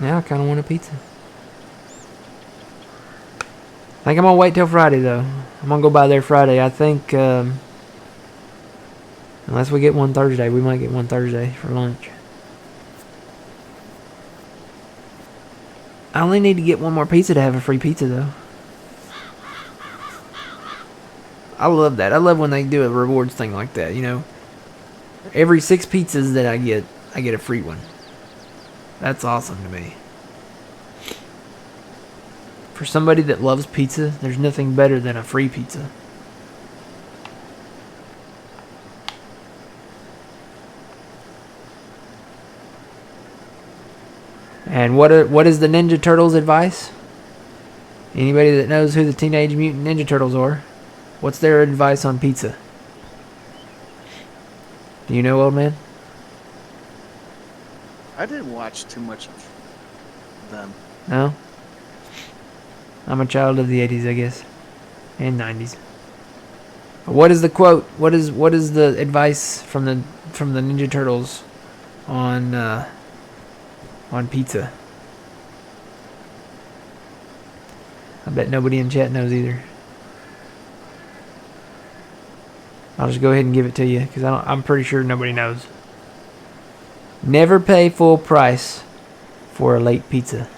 Now I kind of want a pizza. I think I'm going to wait till Friday, though. I'm going to go by there Friday. I think, unless we get one Thursday, we might get one Thursday for lunch. I only need to get one more pizza to have a free pizza, though. I love that. I love when they do a rewards thing like that, Every 6 pizzas that I get a free one. That's awesome to me. For somebody that loves pizza, there's nothing better than a free pizza. And what is the Ninja Turtles' advice? Anybody that knows who the Teenage Mutant Ninja Turtles are, what's their advice on pizza? Do you know, old man? I didn't watch too much of them. No? I'm a child of the 80s, I guess. And 90s. What is the quote? What is the advice from the Ninja Turtles on pizza? I bet nobody in chat knows either. I'll just go ahead and give it to you because I'm pretty sure nobody knows. Never pay full price for a late pizza.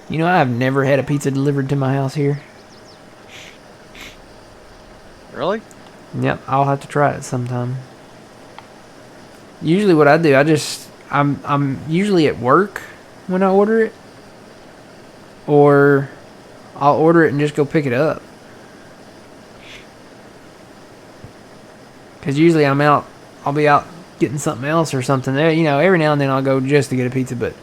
You know, I've never had a pizza delivered to my house here. Really? Yep, I'll have to try it sometime. Usually what I do, I'm usually at work when I order it. Or I'll order it and just go pick it up. Because usually I'll be out getting something else or something. You know, every now and then I'll go just to get a pizza, but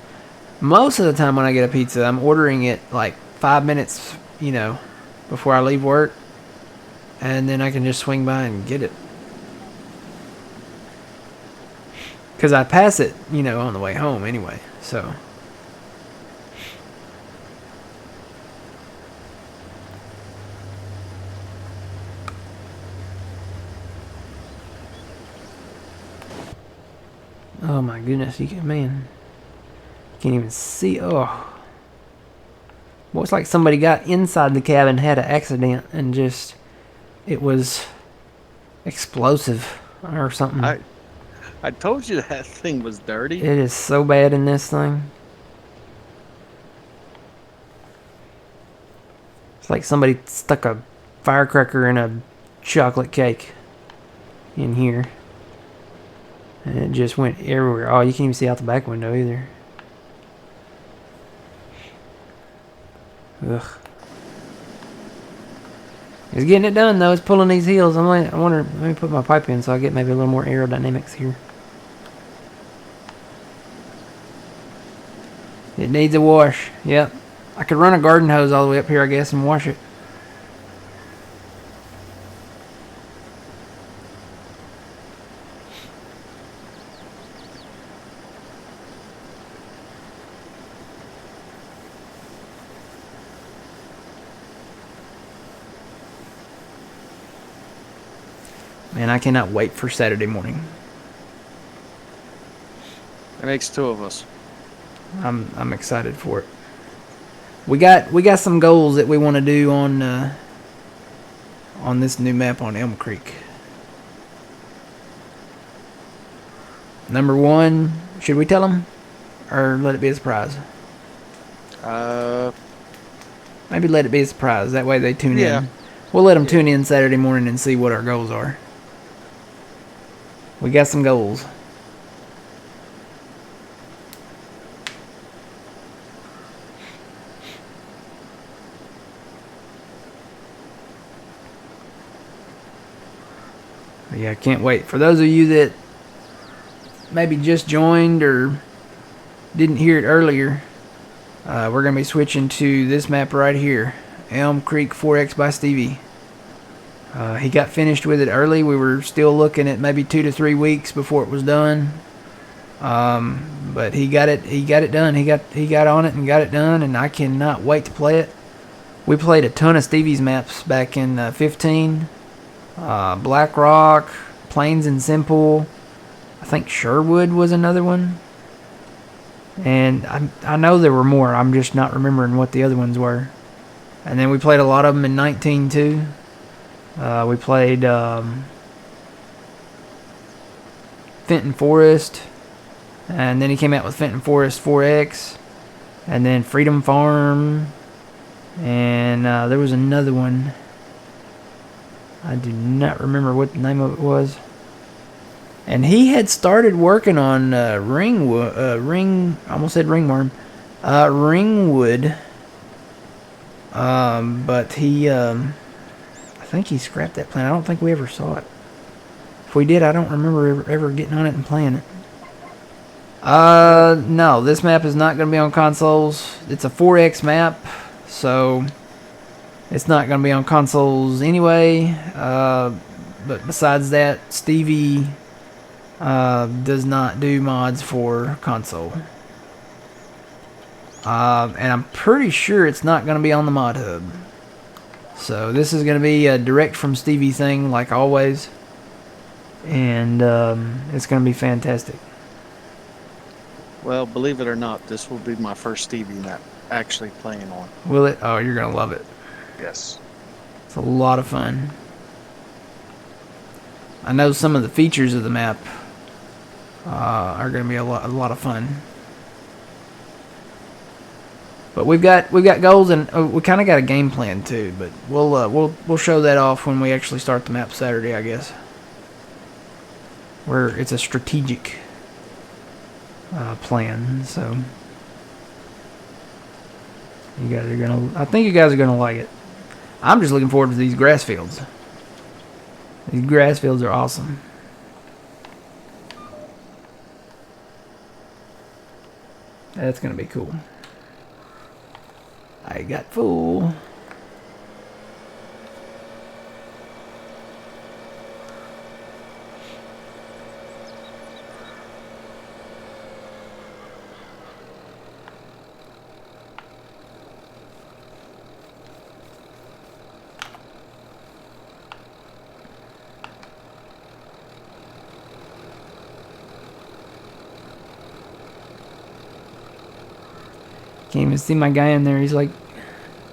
most of the time when I get a pizza, I'm ordering it like 5 minutes, you know, before I leave work. And then I can just swing by and get it. Because I pass it, you know, on the way home anyway, so. Oh my goodness, man. Can't even see. Oh. Well, it's like somebody got inside the cabin, had an accident, and just, it was explosive or something. I told you that thing was dirty. It is so bad in this thing. It's like somebody stuck a firecracker in a chocolate cake in here. And it just went everywhere. Oh, you can't even see out the back window either. Ugh. It's getting it done though. It's pulling these heels. I wonder. Let me put my pipe in so I get maybe a little more aerodynamics here. It needs a wash. Yep. I could run a garden hose all the way up here, I guess, and wash it. Man, I cannot wait for Saturday morning. It makes two of us. I'm excited for it. We got some goals that we want to do on this new map on Elm Creek. Number 1, should we tell them, or let it be a surprise? Maybe let it be a surprise. That way they tune in. We'll let them tune in Saturday morning and see what our goals are. We got some goals. Yeah, I can't wait. For those of you that maybe just joined or didn't hear it earlier, we're going to be switching to this map right here, Elm Creek 4X by Stevie. He got finished with it early. We were still looking at maybe 2 to 3 weeks before it was done. But he got it done. He got on it and got it done, and I cannot wait to play it. We played a ton of Stevie's maps back in 15. Black Rock, Plains and Simple. I think Sherwood was another one. And I know there were more. I'm just not remembering what the other ones were. And then we played a lot of them in 19 too. We played Fenton Forest. And then he came out with Fenton Forest 4X. And then Freedom Farm. And there was another one. I do not remember what the name of it was. And he had started working on Ringwood. I almost said Ringworm. Ringwood. But he, I think he scrapped that plan. I don't think we ever saw it. If we did, I don't remember ever getting on it and playing it. No, this map is not going to be on consoles. It's a 4X map, so it's not going to be on consoles anyway. But besides that, Stevie does not do mods for console. And I'm pretty sure it's not going to be on the mod hub. So this is going to be a direct from Stevie thing, like always. and it's going to be fantastic. Well, believe it or not, this will be my first Stevie map actually playing on. Will it? Oh, you're going to love it. Yes. It's a lot of fun. I know some of the features of the map are going to be a lot of fun. But we've got goals, and we kind of got a game plan too. But we'll show that off when we actually start the map Saturday, I guess. Where it's a strategic plan, so you guys are gonna. I think you guys are gonna like it. I'm just looking forward to these grass fields. These grass fields are awesome. That's gonna be cool. I got full. Can't even see my guy in there. He's like,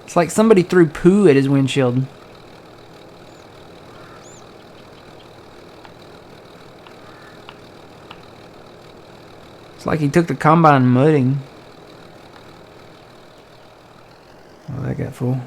it's like somebody threw poo at his windshield. It's like he took the combine mudding. Oh, that got full.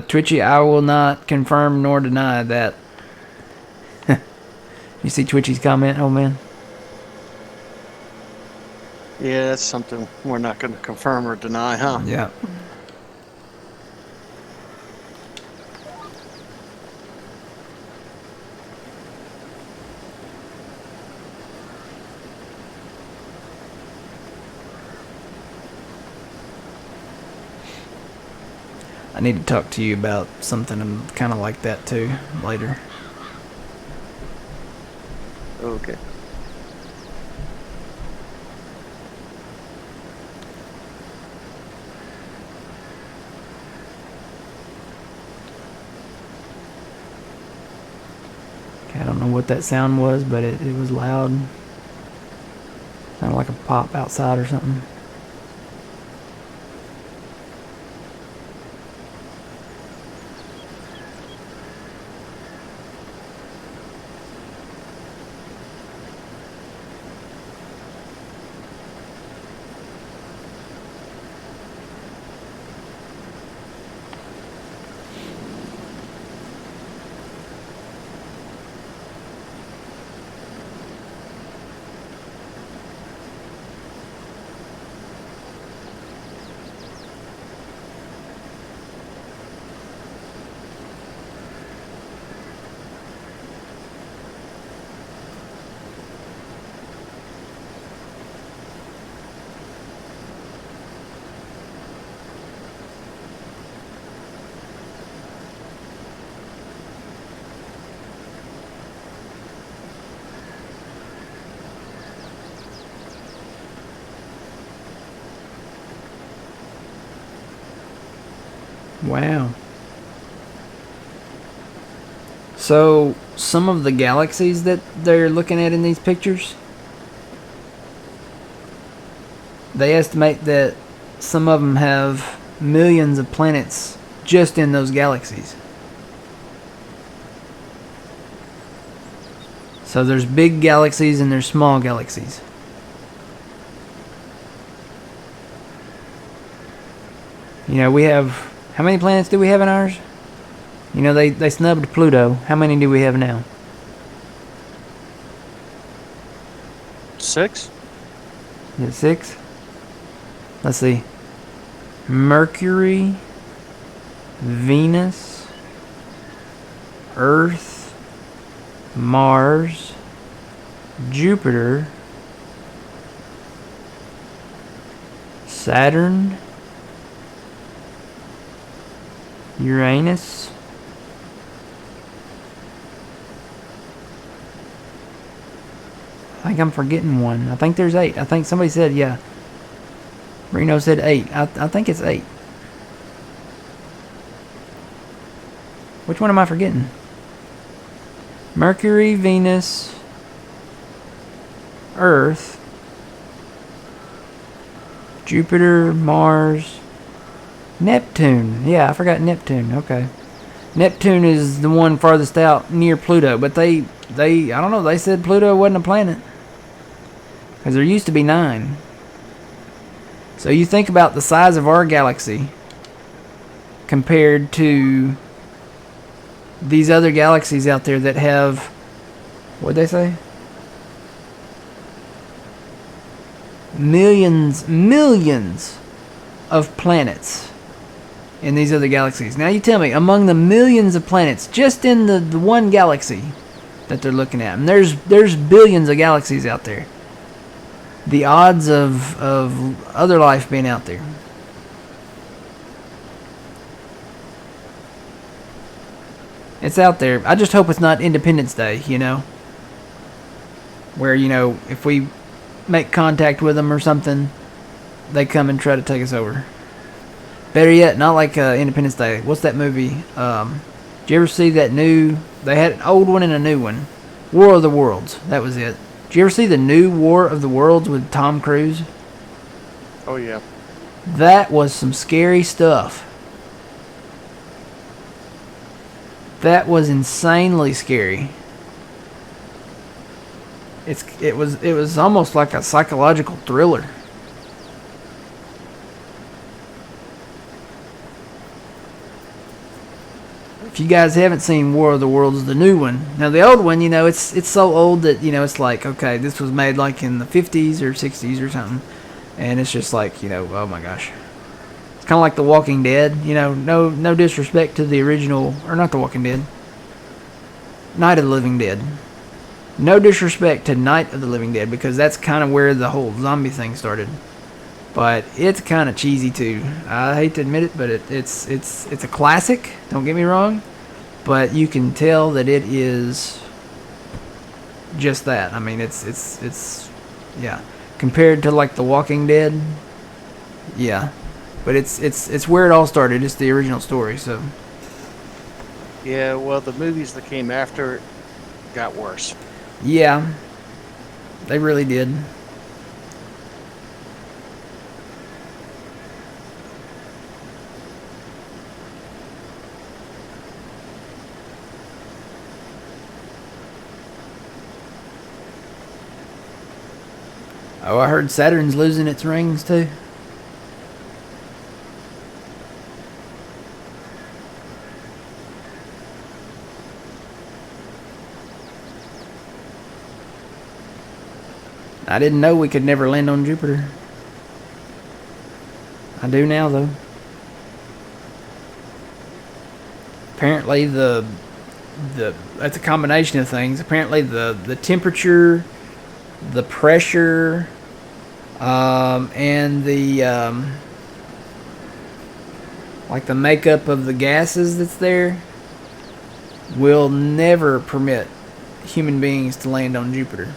Twitchy, I will not confirm nor deny that. You see Twitchy's comment, oh man? Yeah, that's something we're not going to confirm or deny, huh? Yeah. I need to talk to you about something kind of like that too later. Okay. Okay, I don't know what that sound was, but it was loud. Sounded like a pop outside or something. Wow. So, some of the galaxies that they're looking at in these pictures, they estimate that some of them have millions of planets just in those galaxies. So there's big galaxies and there's small galaxies. You know, we have... How many planets do we have in ours? You know, they snubbed Pluto. How many do we have now? 6? Is it 6? Let's see. Mercury, Venus, Earth, Mars, Jupiter, Saturn, Uranus, I think I'm forgetting one. I think there's 8. I think somebody said, yeah. Reno said 8. I think it's 8. Which one am I forgetting? Mercury, Venus, Earth, Jupiter, Mars, Neptune. Yeah, I forgot Neptune. Okay. Neptune is the one farthest out near Pluto, but they I don't know, they said Pluto wasn't a planet. Because there used to be 9. So you think about the size of our galaxy compared to these other galaxies out there that have, what'd they say? Millions of planets in these other galaxies. Now you tell me, among the millions of planets, just in the one galaxy that they're looking at, and there's billions of galaxies out there, the odds of other life being out there. It's out there. I just hope it's not Independence Day, you know? Where, you know, if we make contact with them or something, they come and try to take us over. Better yet, not like Independence Day. What's that movie? Did you ever see that new... They had an old one and a new one. War of the Worlds. That was it. Did you ever see the new War of the Worlds with Tom Cruise? Oh, yeah. That was some scary stuff. That was insanely scary. It was almost like a psychological thriller. If you guys haven't seen War of the Worlds, the new one. Now the old one, you know, it's so old that, you know, it's like, okay, this was made like in the 50s or 60s or something. And it's just like, you know, oh my gosh. It's kind of like The Walking Dead, you know, no disrespect to the original, or not The Walking Dead. Night of the Living Dead. No disrespect to Night of the Living Dead, because that's kind of where the whole zombie thing started. But it's kind of cheesy too. I hate to admit it, but it's a classic. Don't get me wrong, but you can tell that it is just that. I mean, it's yeah. Compared to like The Walking Dead, yeah. But it's where it all started. It's the original story. So Yeah, well, the movies that came after it got worse. yeah, they really did. Oh, I heard Saturn's losing its rings too. I didn't know we could never land on Jupiter. I do now, though. Apparently that's a combination of things. Apparently the temperature, the pressure, and the like the makeup of the gases that's there will never permit human beings to land on Jupiter.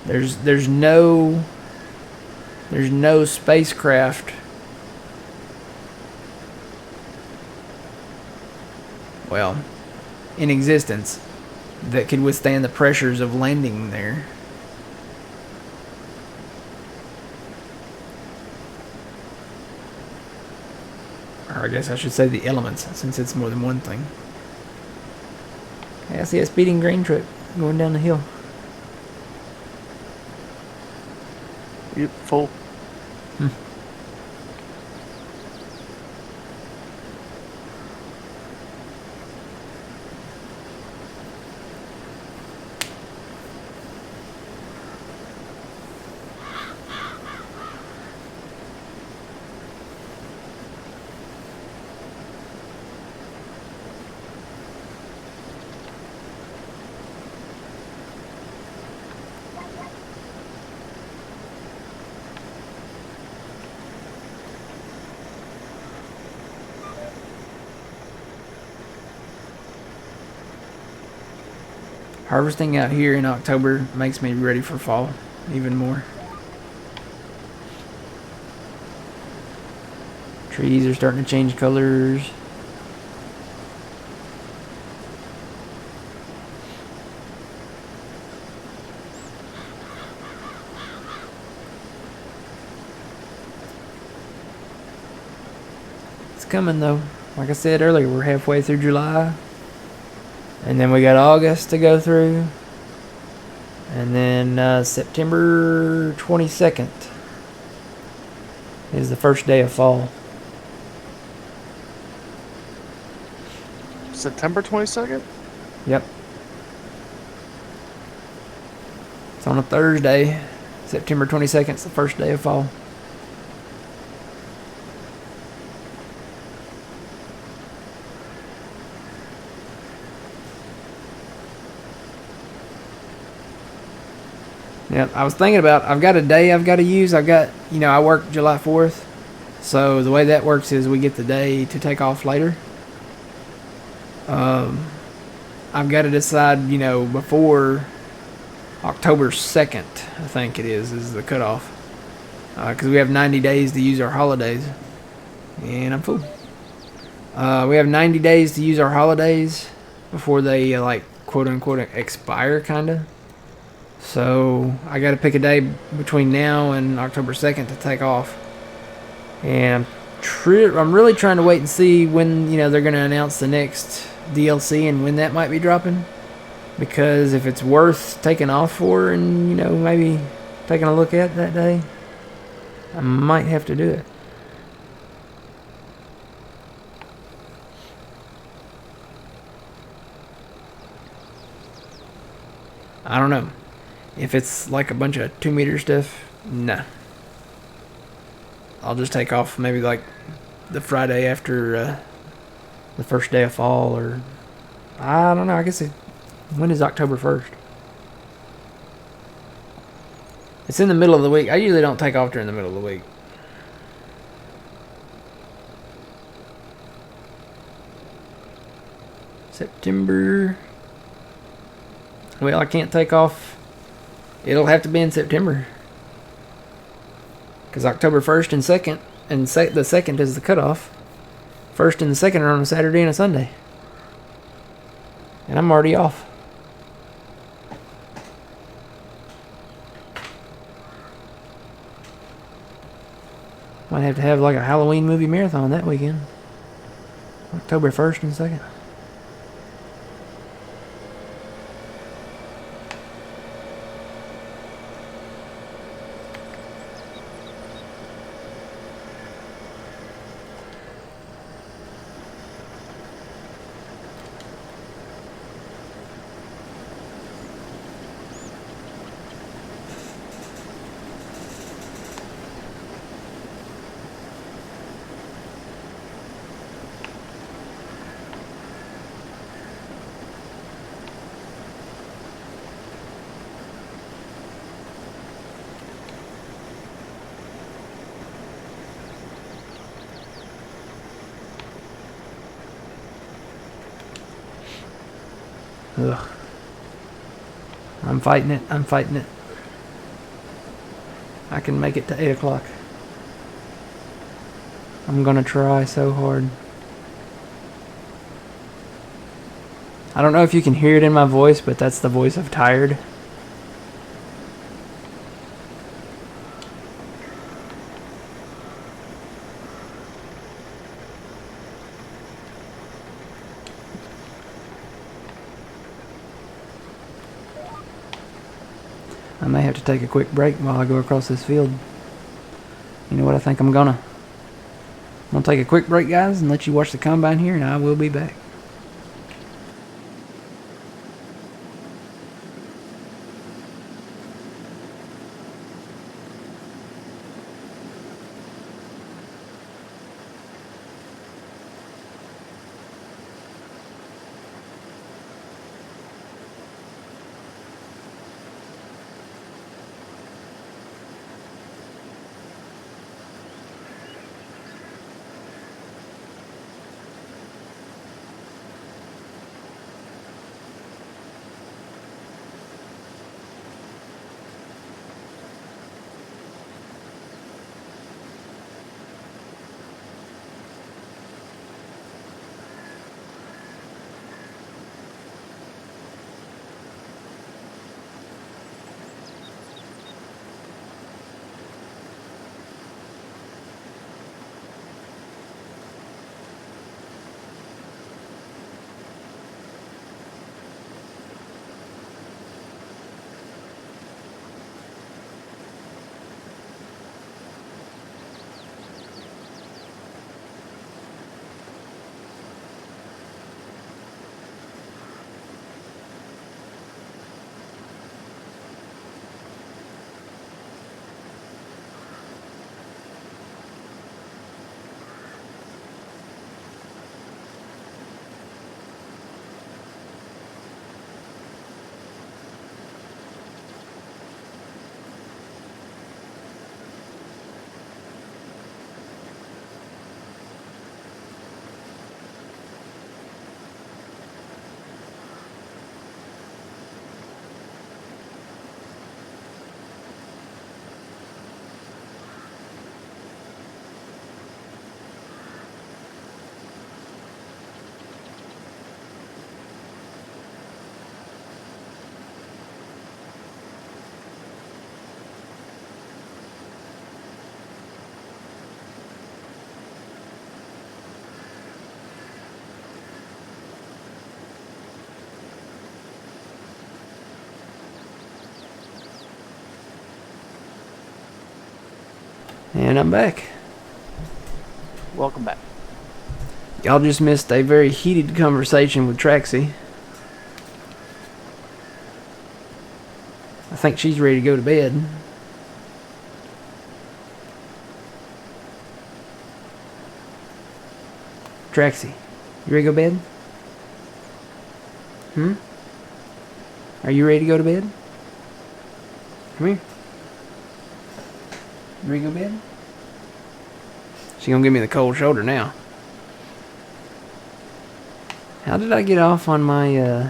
There's no spacecraft, well, in existence that could withstand the pressures of landing there. Or I guess I should say the elements, since it's more than one thing. Hey, I see a speeding green truck going down the hill. Yep, full. Harvesting out here in October makes me ready for fall even more. Trees are starting to change colors. It's coming though. Like I said earlier, we're halfway through July. And then we got August to go through. And then September 22nd is the first day of fall. September 22nd? Yep. It's on a Thursday. September 22nd is the first day of fall. Yep, I was thinking about, I've got a day I've got to use. I've got, I work July 4th. So the way that works is we get the day to take off later. I've got to decide, before October 2nd, I think it is the cutoff. Because we have 90 days to use our holidays. And I'm full. We have 90 days to use our holidays before they, quote unquote, expire, kind of. So I got to pick a day between now and October 2nd to take off. And I'm really trying to wait and see when, they're going to announce the next DLC and when that might be dropping. Because if it's worth taking off for and, maybe taking a look at that day, I might have to do it. I don't know. If it's like a bunch of 2-meter stuff, nah. I'll just take off maybe like the Friday after the first day of fall, or I don't know. I guess when is October 1st? It's in the middle of the week. I usually don't take off during the middle of the week. September. Well, I can't take off. It'll have to be in September. Because October 1st and 2nd, and the 2nd is the cutoff. 1st and the 2nd are on a Saturday and a Sunday. And I'm already off. Might have to have like a Halloween movie marathon that weekend. October 1st and 2nd. Ugh. I'm fighting it. I can make it to 8 o'clock. I'm gonna try so hard. I don't know if you can hear it in my voice, but that's the voice of tired. I may have to take a quick break while I go across this field. You know what I think I'm gonna take a quick break, guys, and let you watch the combine here, and I will be back. And I'm back. Welcome back. Y'all just missed a very heated conversation with Traxie. I think she's ready to go to bed. Traxie, you ready to go to bed? Are you ready to go to bed? Come here. You ready to go to bed? She's gonna give me the cold shoulder now. How did I get off on my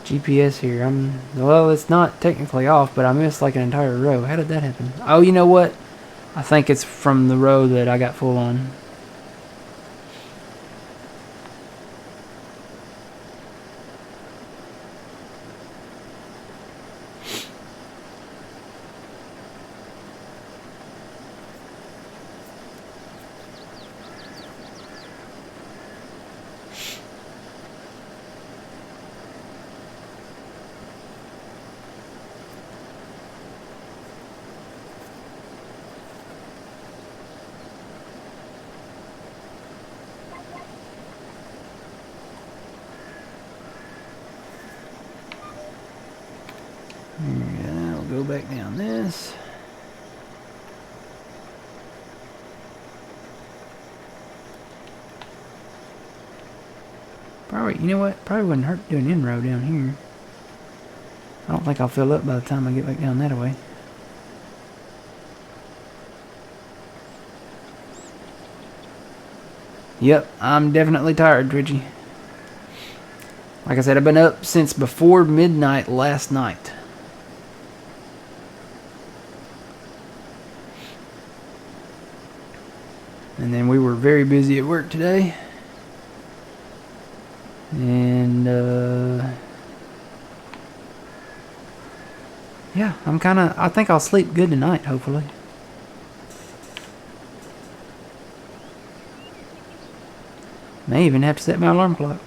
GPS here? Well, it's not technically off, but I missed like an entire row. How did that happen? Oh, you know what? I think it's from the row that I got full on. Yeah, I'll go back down this. Probably, you know what? Probably wouldn't hurt to do an in-row down here. I don't think I'll fill up by the time I get back down that way. Yep, I'm definitely tired, Twitchy. Like I said, I've been up since before midnight last night. And then we were very busy at work today. And, yeah, I think I'll sleep good tonight, hopefully. May even have to set my alarm clock.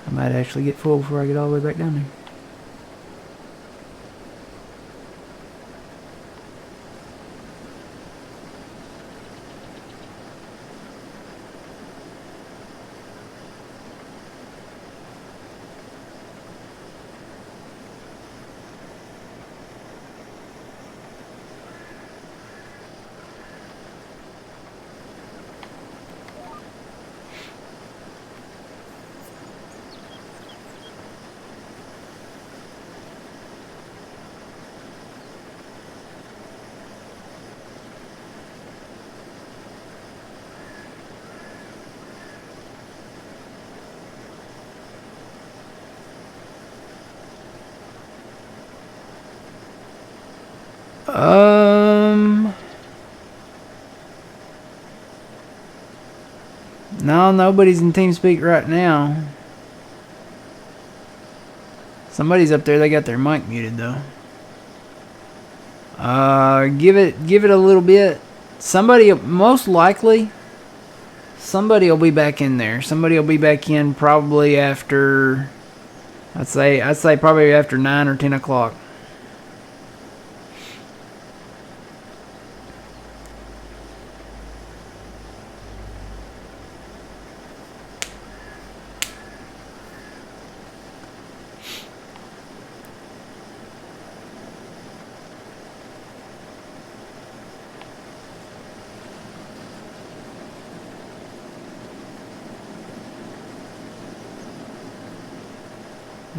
I might actually get full before I get all the way back down there. No, nobody's in TeamSpeak right now. Somebody's up there, they got their mic muted though. Give it a little bit. Somebody, most likely, somebody will be back in there. Somebody will be back in probably after, I'd say probably after 9 or 10 o'clock.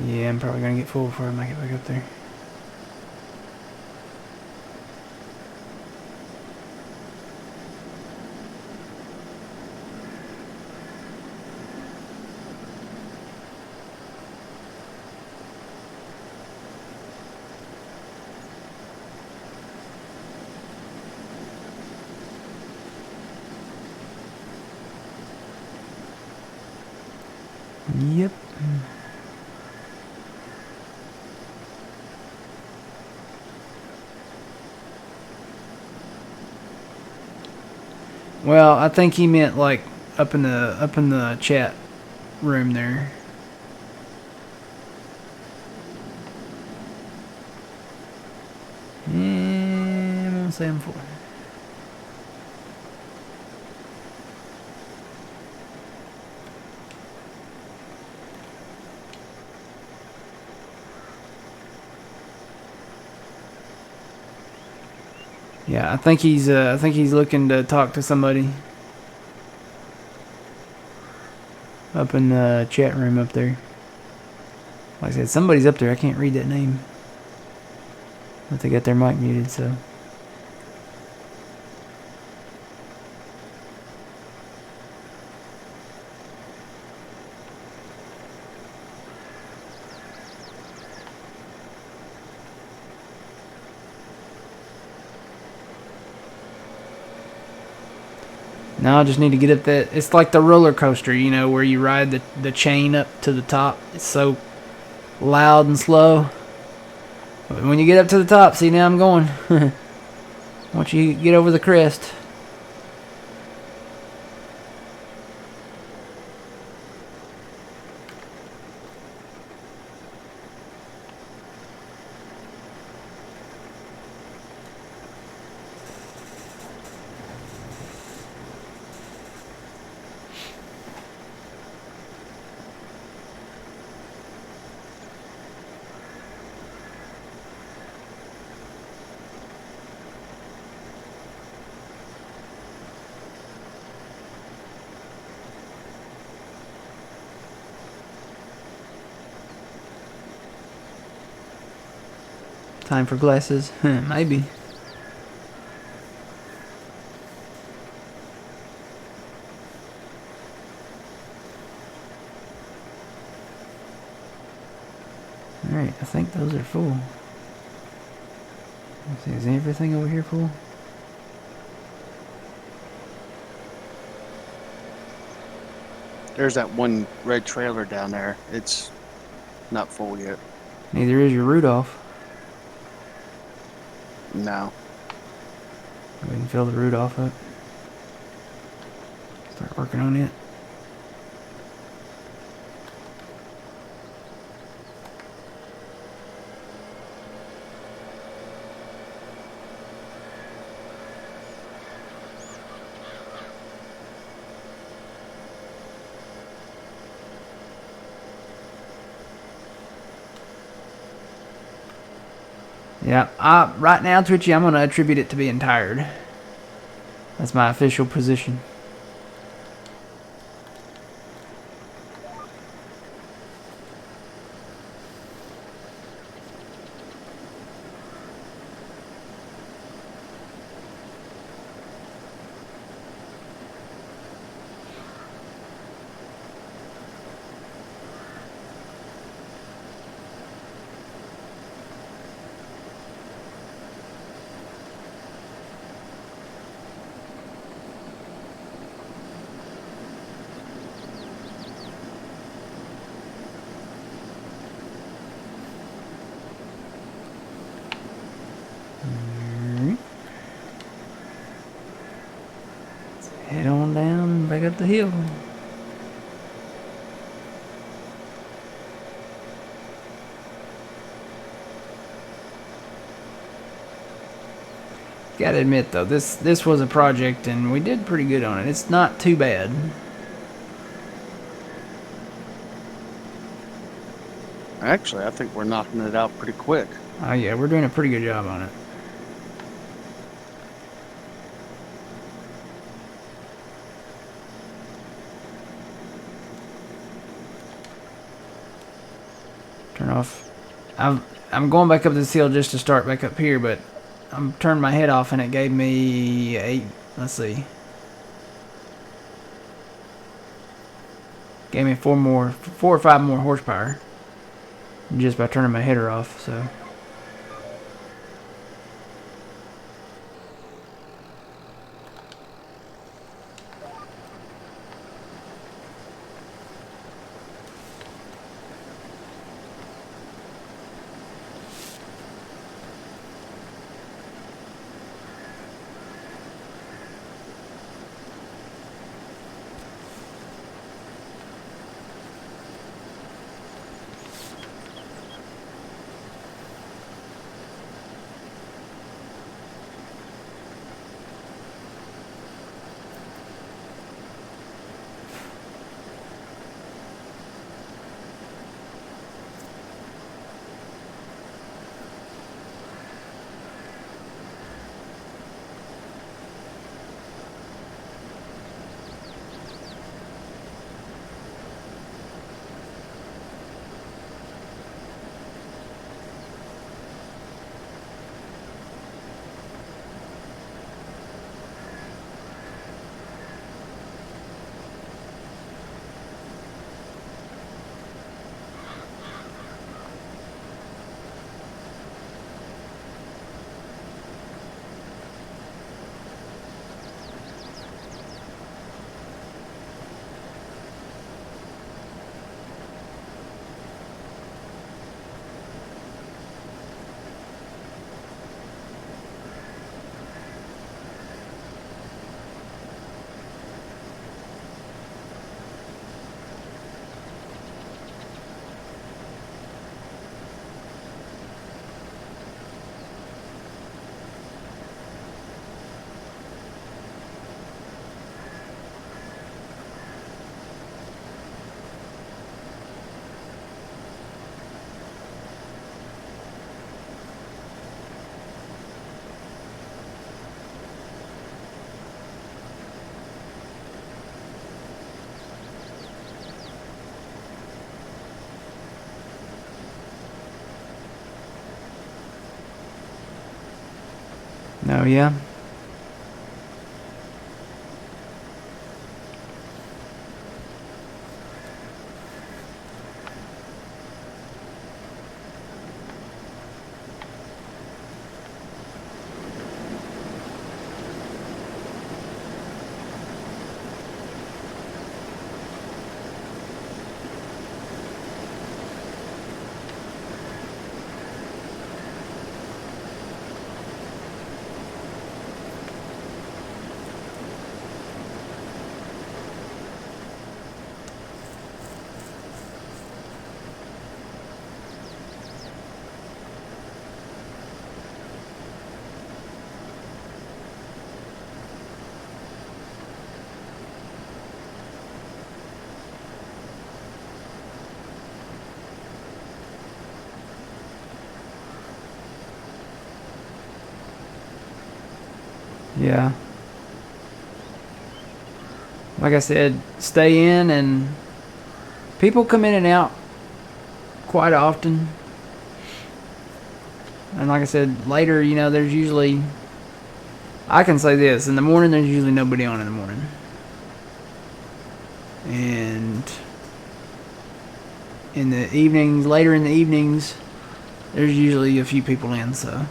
Yeah, I'm probably gonna get full before I make it back up there. Yep. Well, I think he meant like up in the chat room there. And I'm gonna say I'm full. Yeah, I think he's looking to talk to somebody up in the chat room up there. Like I said, somebody's up there. I can't read that name, but they got their mic muted, so. Now I just need to get up that. It's like the roller coaster, you know, where you ride the chain up to the top. It's so loud and slow. But when you get up to the top, see, now I'm going. Once you get over the crest. Time for glasses? Maybe. Alright, I think those are full. Let's see, is everything over here full? There's that one red trailer down there. It's not full yet. Neither is your Rudolph. No. We can fill the Rudolph up. Start working on it. Yeah, right now, Twitchy, I'm going to attribute it to being tired. That's my official position. Head on down, back up the hill. Gotta admit though, this was a project and we did pretty good on it. It's not too bad. Actually, I think we're knocking it out pretty quick. Oh yeah, we're doing a pretty good job on it. Turn off. I'm going back up this hill just to start back up here, but I'm turning my head off and it gave me 8. Let's see. Gave me 4 or 5 more horsepower just by turning my header off. So. No, yeah. Yeah. Like I said, stay in, and people come in and out quite often. And like I said, later, you know, there's usually, I can say this, in the morning there's usually nobody on in the morning. And in the evenings, later in the evenings, there's usually a few people in, so.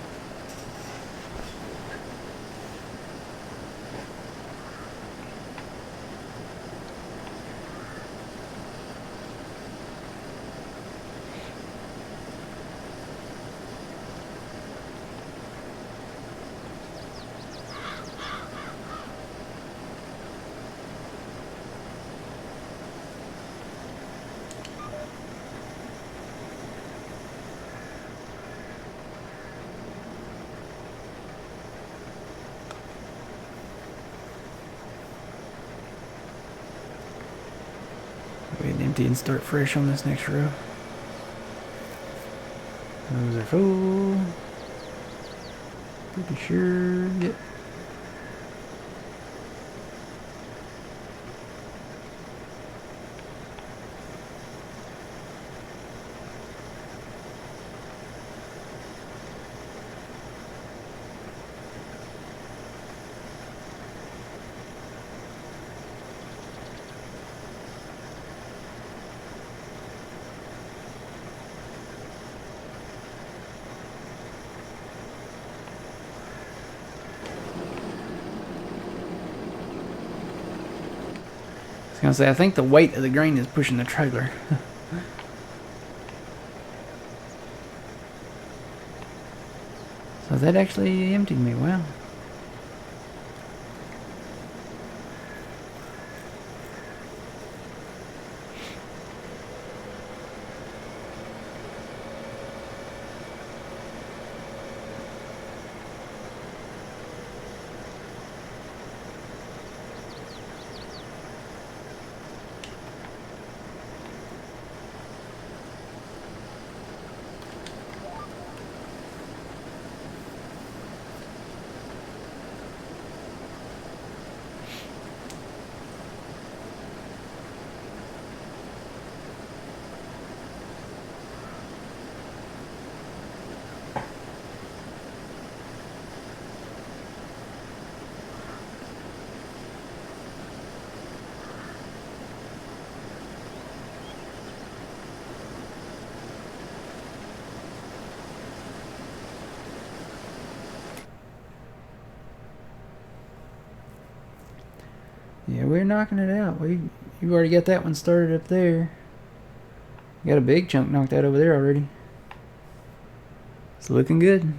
Go ahead and empty and start fresh on this next row. Those are full. Pretty sure. Yep. gonna say, I think the weight of the grain is pushing the trailer. So that actually emptied me. Wow. Yeah, we're knocking it out. You've already got that one started up there. You got a big chunk knocked out over there already. It's looking good.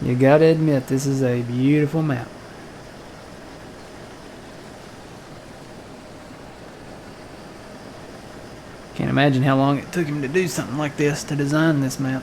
You gotta admit, this is a beautiful map. Can't imagine how long it took him to do something like this, to design this map.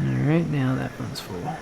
Alright, now that one's full.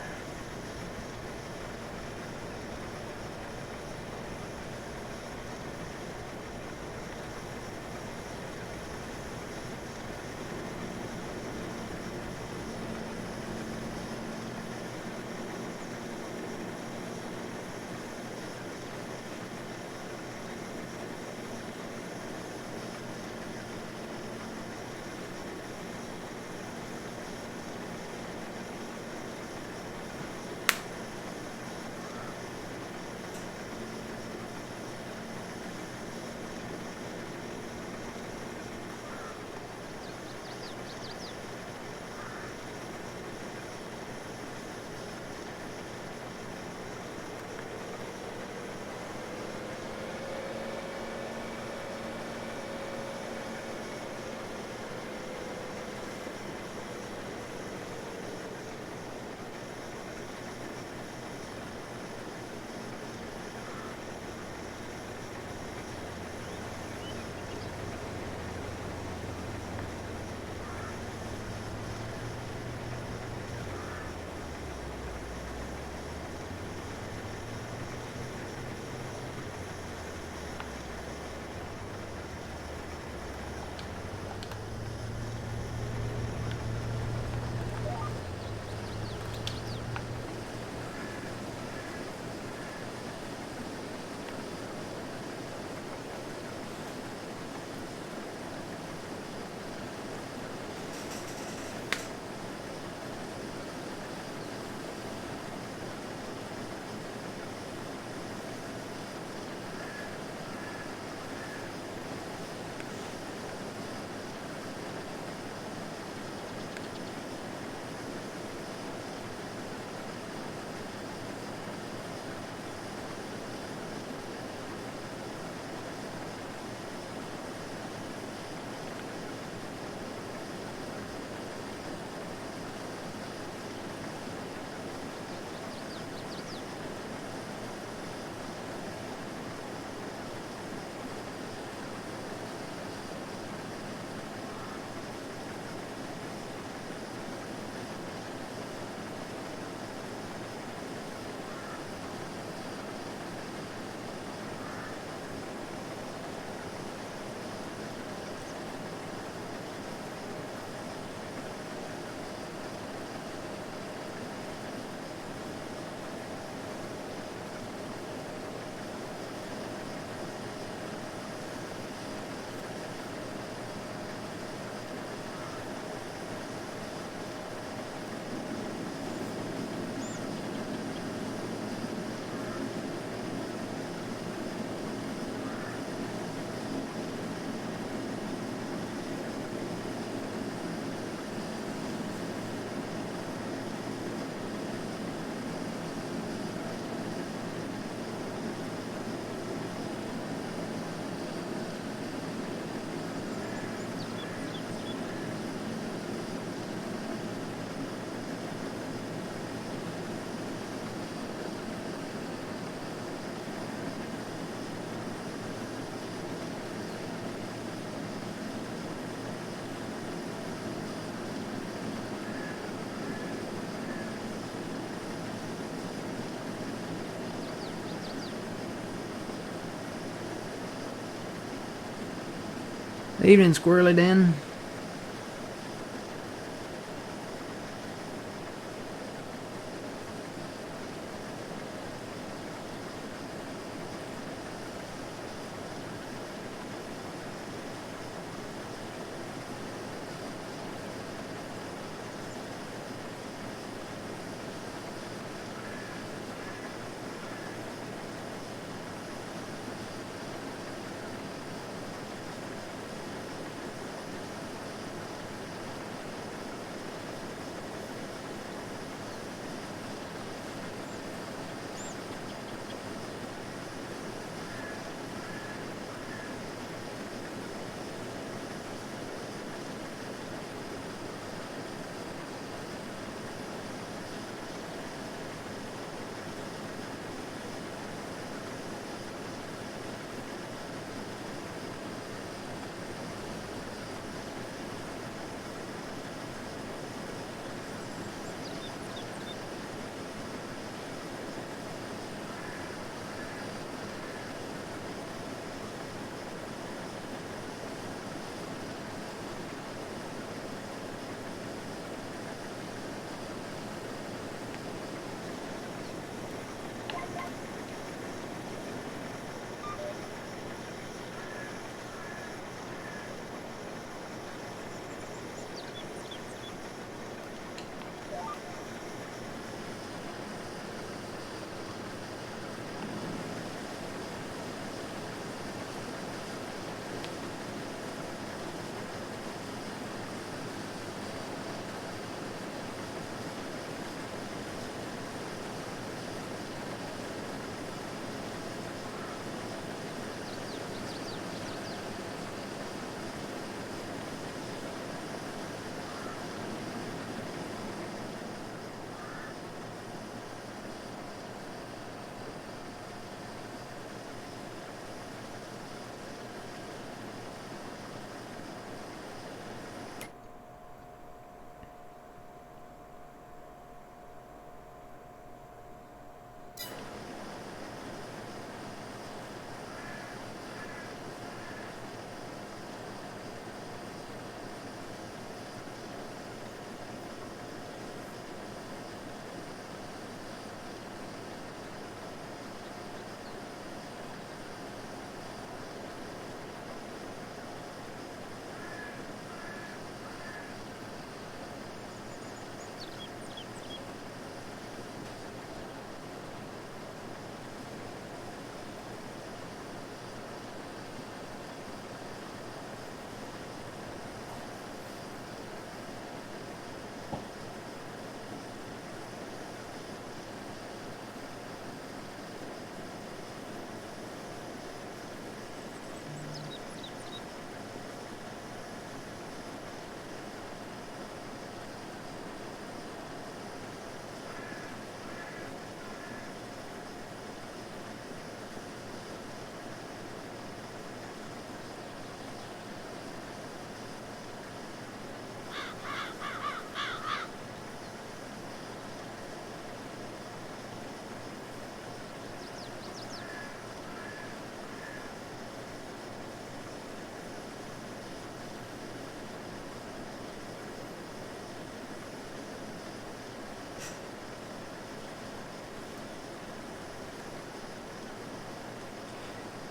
Evening, Squirrely Dan.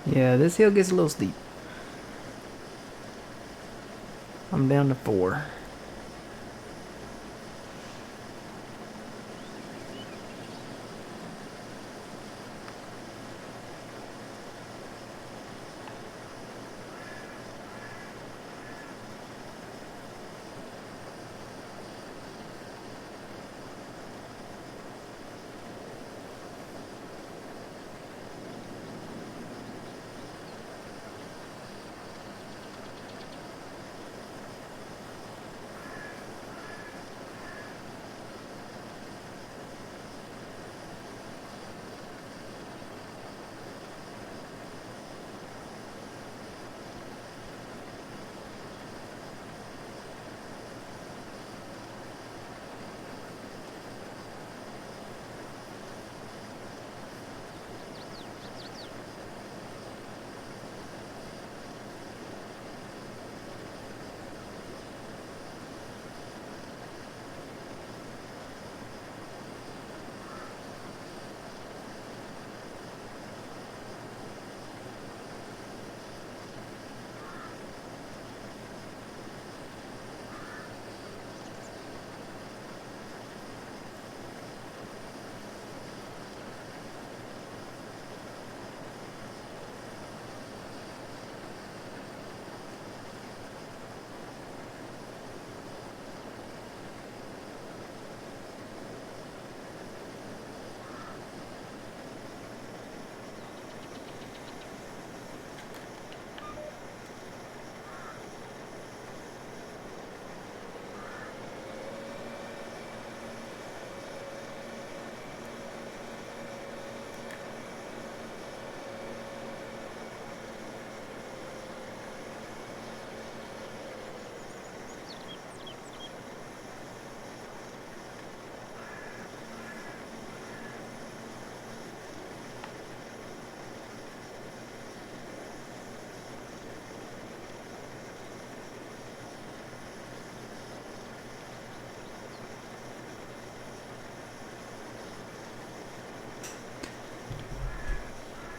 Yeah, this hill gets a little steep. I'm down to 4.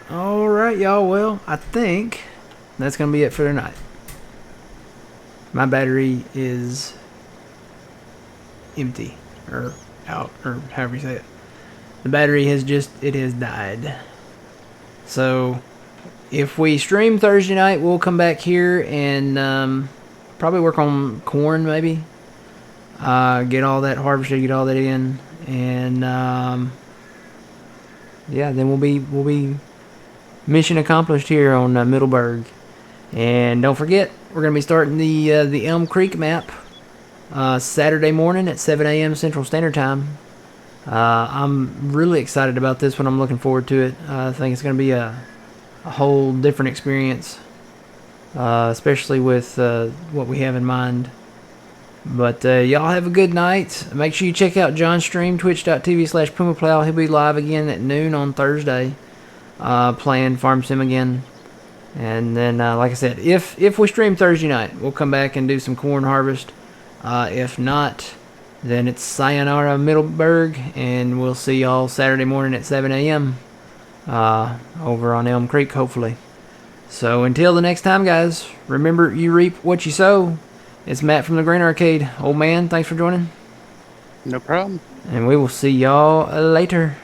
Alright, y'all. Well, I think that's going to be it for tonight. My battery is empty. Or out. Or however you say it. The battery has died. So, if we stream Thursday night, we'll come back here and probably work on corn, maybe. Get all that harvested, get all that in. And, yeah, then we'll be mission accomplished here on Middleburgh. And don't forget, we're going to be starting the Elm Creek map Saturday morning at 7 a.m. Central Standard Time. I'm really excited about this one. I'm looking forward to it. I think it's going to be a whole different experience, especially with what we have in mind. But y'all have a good night. Make sure you check out John's stream, twitch.tv/PumaPlow. He'll be live again at noon on Thursday, playing Farm Sim again. And then, like I said, if we stream Thursday night, we'll come back and do some corn harvest. If not, then it's sayonara Middleburgh, and we'll see y'all Saturday morning at 7 a.m. Over on Elm Creek, hopefully. So until the next time, guys, remember, you reap what you sow. It's Matt from the Green Arcade. Old man, thanks for joining. No problem. And we will see y'all later.